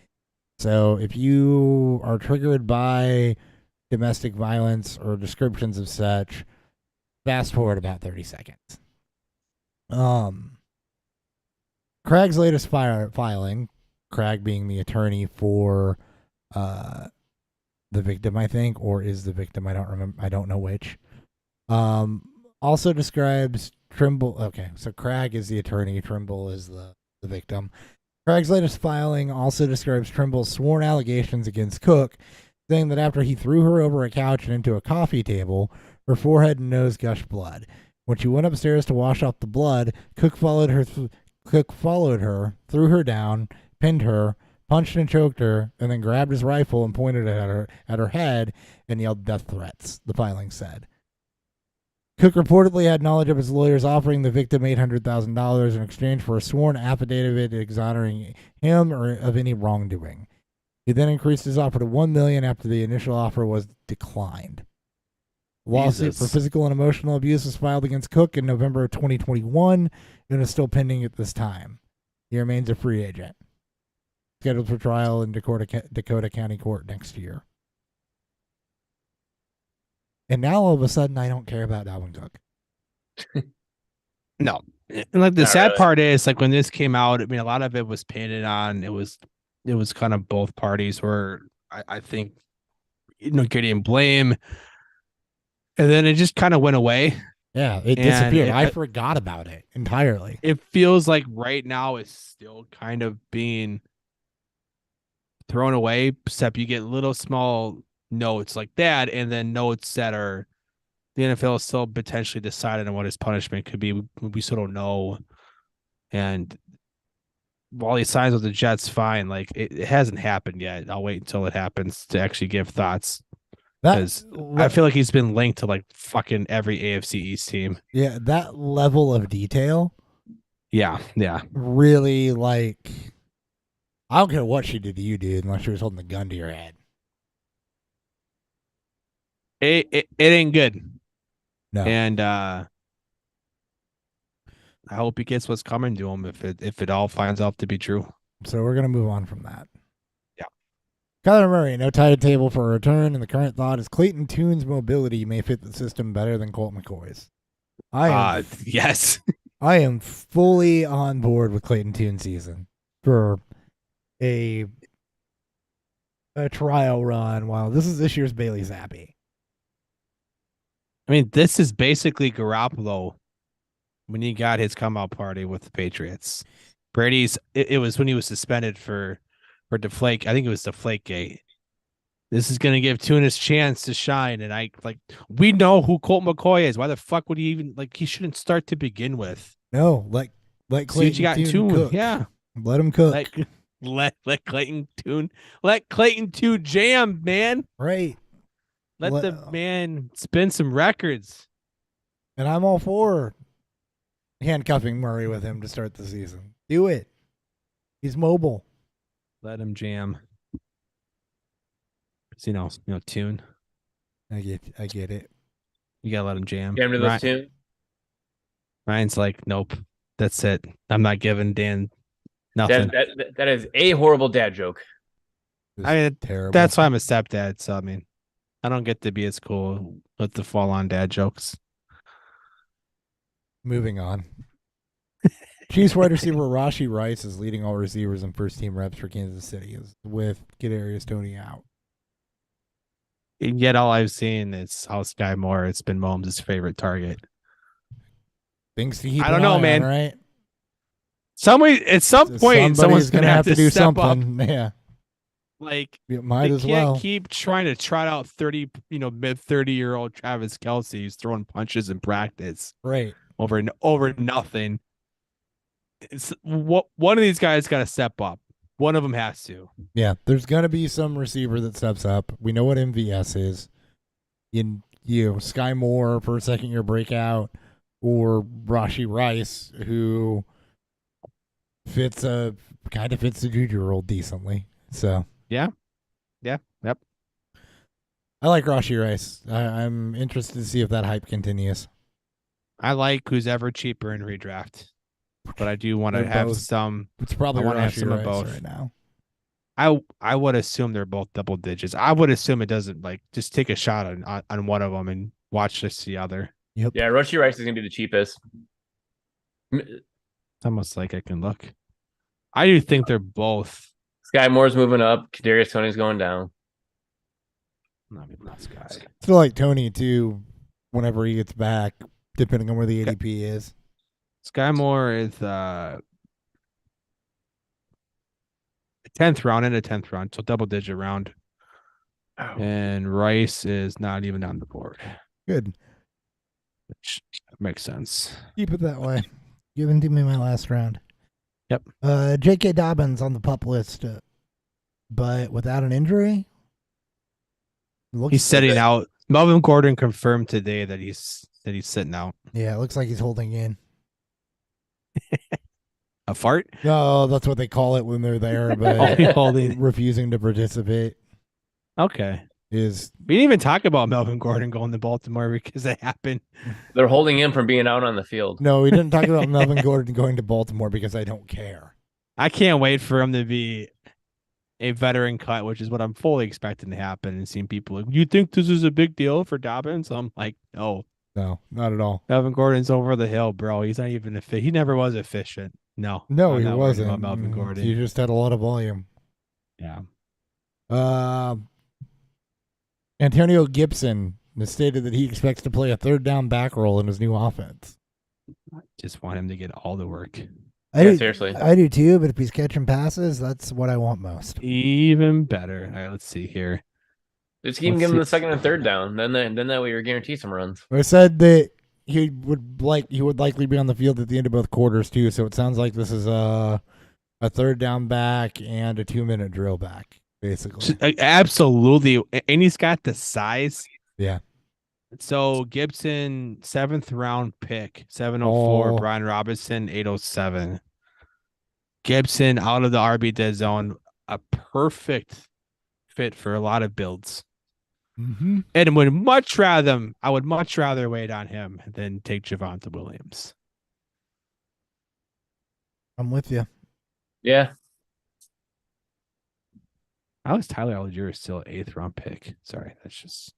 So if you are triggered by domestic violence or descriptions of such, fast forward about 30 seconds. Craig's latest filing, Craig being the attorney for the victim, I think, or is the victim, I don't remember, I don't know which. Also describes Trimble. Okay, so Craig is the attorney, Trimble is the victim. Craig's latest filing also describes Trimble's sworn allegations against Cook, saying that after he threw her over a couch and into a coffee table, her forehead and nose gushed blood. When she went upstairs to wash off the blood, Cook followed her, threw her down, pinned her, punched and choked her, and then grabbed his rifle and pointed it at her head and yelled death threats, the filing said. Cook reportedly had knowledge of his lawyers offering the victim $800,000 in exchange for a sworn affidavit exonerating him or of any wrongdoing. He then increased his offer to $1 million after the initial offer was declined. A lawsuit for physical and emotional abuse was filed against Cook in November of 2021 and is still pending at this time. He remains a free agent, scheduled for trial in Dakota County Court next year. And now all of a sudden, I don't care about Dalvin Cook. No. And like the Not sad really. part is like when this came out, I mean, a lot of it was painted on. It was kind of both parties were, I think, getting blame. And then it just kind of went away. Yeah, it disappeared. I forgot about it entirely. It feels like right now it's still kind of being thrown away, except you get little small notes like that, and then notes that are the NFL is still potentially deciding on what his punishment could be. We still don't know. And while he signs with the Jets, fine. Like it hasn't happened yet. I'll wait until it happens to actually give thoughts. Because I feel like he's been linked to like fucking every AFC East team. Yeah, that level of detail. Yeah. Really, like, I don't care what she did to you, dude, unless she was holding the gun to your head. It ain't good. No. And I hope he gets what's coming to him if it all finds out to be true. So we're gonna move on from that. Yeah. Kyler Murray, no timetable for a return, and the current thought is Clayton Tune's mobility may fit the system better than Colt McCoy's. Yes. I am fully on board with Clayton Tune season for a trial run. While this is this year's Bailey Zappi. I mean, this is basically Garoppolo when he got his come out party with the Patriots. Brady's it was when he was suspended for Deflake. I think it was Deflategate. This is gonna give Tune his chance to shine. And we know who Colt McCoy is. Why the fuck would he even he shouldn't start to begin with? No, let Clayton Tune cook. Yeah. Let him cook. Let Clayton Tune jam, man. Right. Let the man spin some records. And I'm all for handcuffing Murray with him to start the season. Do it. He's mobile. Let him jam. Tune. I get it. You gotta let him jam. Jam to those tunes. Ryan's like, nope. That's it. I'm not giving Dan nothing. That is a horrible dad joke. I mean, terrible. That's why I'm a stepdad. So I mean, I don't get to be as cool with the fall-on dad jokes. Moving on. Chiefs wide receiver Rashee Rice is leading all receivers and first-team reps for Kansas City with Kadarius Toney out. And yet all I've seen is how Sky Moore, it's been Mahomes' favorite target. Things to keep I don't know, man. Right? At some point, someone's going to have to do step something. up. Yeah. You might as well keep trying to trot out mid-30-year-old Travis Kelce who's throwing punches in practice. Right. Over nothing. It's one of these guys got to step up. One of them has to. Yeah, there's gonna be some receiver that steps up. We know what MVS is. Sky Moore for a second-year breakout, or Rashee Rice, who fits the Juju role decently. So yeah. I like Rashee Rice. I'm interested to see if that hype continues. I like who's ever cheaper in redraft, but I do want to have some. It's probably want to have some Rice of both right now. I would assume they're both double digits. I would assume it doesn't just take a shot on one of them and watch the other. Yep. Yeah, Rashee Rice is gonna be the cheapest. It's almost like I can look. I do think they're both. Sky Moore's moving up. Kadarius Toney's going down. Not Sky. I feel like Toney too. Whenever he gets back, depending on where the ADP is. Sky Moore is 10th round and a 10th round, so double digit round. Oh. And Rice is not even on the board. Good. Which makes sense. Keep it that way. Give him to me my last round. Yep. J.K. Dobbins on the PUP list but without an injury, looks He's sitting out. Melvin Gordon confirmed today that he's sitting out. Yeah, it looks like he's holding in. A fart? No, that's what they call it when they're there, but Holding. refusing to participate Okay. is We didn't even talk about Melvin Gordon going to Baltimore because that happened. They're holding him from being out on the field. no. We didn't talk about Melvin Gordon going to Baltimore because I don't care. I can't wait for him to be a veteran cut, which is what I'm fully expecting to happen. And seeing people like, you think this is a big deal for Dobbins? I'm like, no. No, not at all. Melvin Gordon's over the hill, bro. He's not even he never was efficient. No. No, I'm he not worried wasn't. about Melvin Gordon. He just had a lot of volume. Yeah. Antonio Gibson has stated that he expects to play a third down back role in his new offense. Just want him to get all the work. Seriously. I do too, but if he's catching passes, that's what I want most. Even better. All right, let's see here. Just keep Let's giving him see. the second and third down. Then that way you're guaranteed some runs. I said that he would likely be on the field at the end of both quarters too. So it sounds like this is a third down back and a 2-minute drill back, basically. Absolutely. And he's got the size. Yeah. So Gibson, 7th round pick, 704. Oh. Brian Robinson, 807. Gibson out of the RB dead zone, a perfect fit for a lot of builds. Mm-hmm. And I would much rather wait on him than take Javonte Williams. I'm with you. Yeah. How is Tyler Algier still an 8th round pick? Sorry, that's just.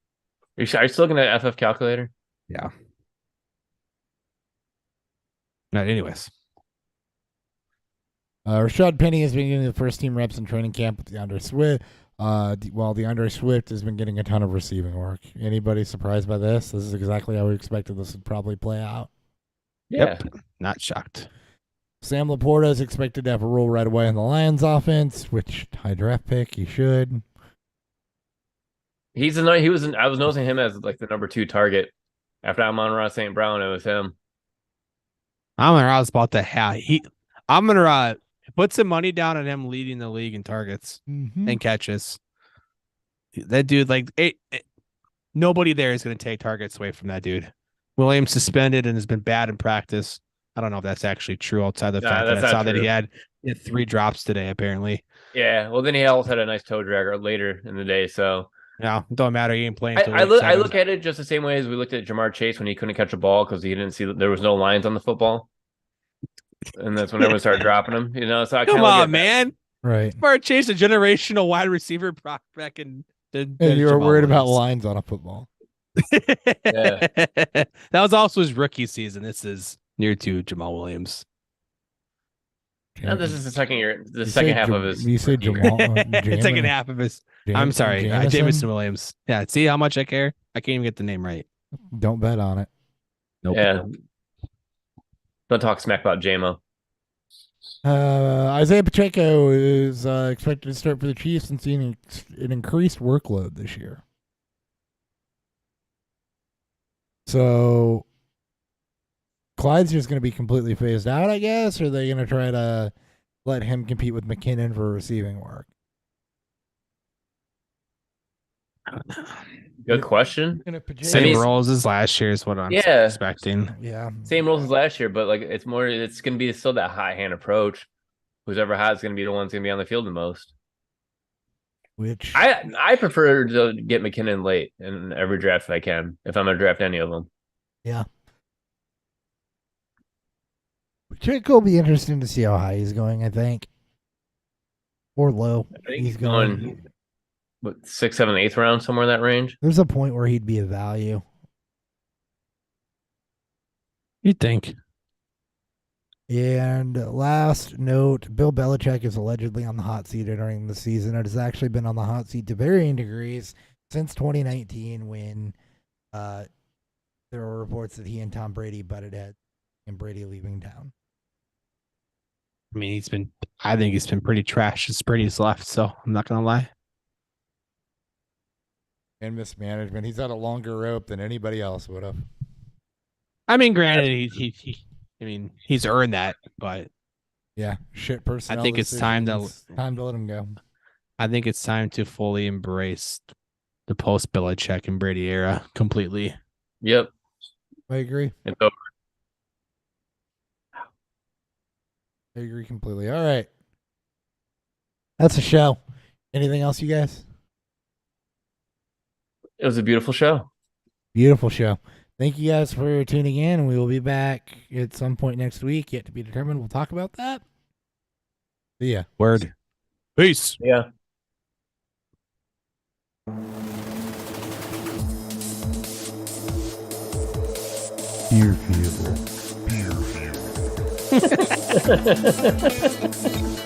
Are you still looking at FF calculator? Yeah. Not anyways. Rashad Penny has been getting the first team reps in training camp with DeAndre Swift. While DeAndre Swift has been getting a ton of receiving work. Anybody surprised by this? This is exactly how we expected this would probably play out. Yeah. Yep. Not shocked. Sam Laporta is expected to have a role right away in the Lions offense, which high draft pick, he should. I was noticing him as like the number 2 target. After Amon-Ra St. Brown, it was him. Amon-Ra was about to have Amon-Ra put some money down on him leading the league in targets and catches. That dude, nobody there is going to take targets away from that dude. Williams suspended and has been bad in practice. I don't know if that's actually true outside the fact that I saw that he had 3 drops today, apparently. Yeah, well, then he also had a nice toe dragger later in the day, so. No, it don't matter. He ain't playing. I look at it just the same way as we looked at Jamar Chase when he couldn't catch a ball because he didn't see that there was no lines on the football. And that's when everyone started dropping him, So I come on, man. Right. Jamar Chase, a generational wide receiver back in the. And you were worried about lines on a football. Yeah. That was also his rookie season. This is near to Jamal Williams. No, this is the second year. The second half of his. You say Jamal? Second half of his. I'm sorry, Jameson Williams. Yeah, see how much I care? I can't even get the name right. Don't bet on it. Nope. Yeah. Don't talk smack about JMO. Isaiah Pacheco is expected to start for the Chiefs and seeing an increased workload this year. So Clyde's just going to be completely phased out, I guess, or are they going to try to let him compete with McKinnon for receiving work? Good question. Same roles as last year is what I'm expecting. Yeah. Same roles as last year, but it's going to be still that high hand approach. Who's ever hot is going to be the one's going to be on the field the most. Which I prefer to get McKinnon late in every draft if I can, if I'm going to draft any of them. Yeah. Pacheco will be interesting to see how high he's going, I think. Or low. I think He's going 6th, 7th, 8th round, somewhere in that range. There's a point where he'd be a value. You'd think. And last note, Bill Belichick is allegedly on the hot seat during the season. It has actually been on the hot seat to varying degrees since 2019 when there were reports that he and Tom Brady butted heads and Brady leaving town. I mean, I think he's been pretty trash since Brady's left, so I'm not going to lie. And mismanagement. He's had a longer rope than anybody else would have. I mean, granted, he's earned that, but yeah, shit personnel. I think it's time to let him go. I think it's time to fully embrace the post Belichick and Brady era completely. Yep. I agree. It's over. I agree completely. All right. That's a show. Anything else, you guys? It was a beautiful show. Beautiful show. Thank you guys for tuning in. We will be back at some point next week, yet to be determined. We'll talk about that. See ya. Word. Peace. Yeah. Beer fuel. Beer fuel.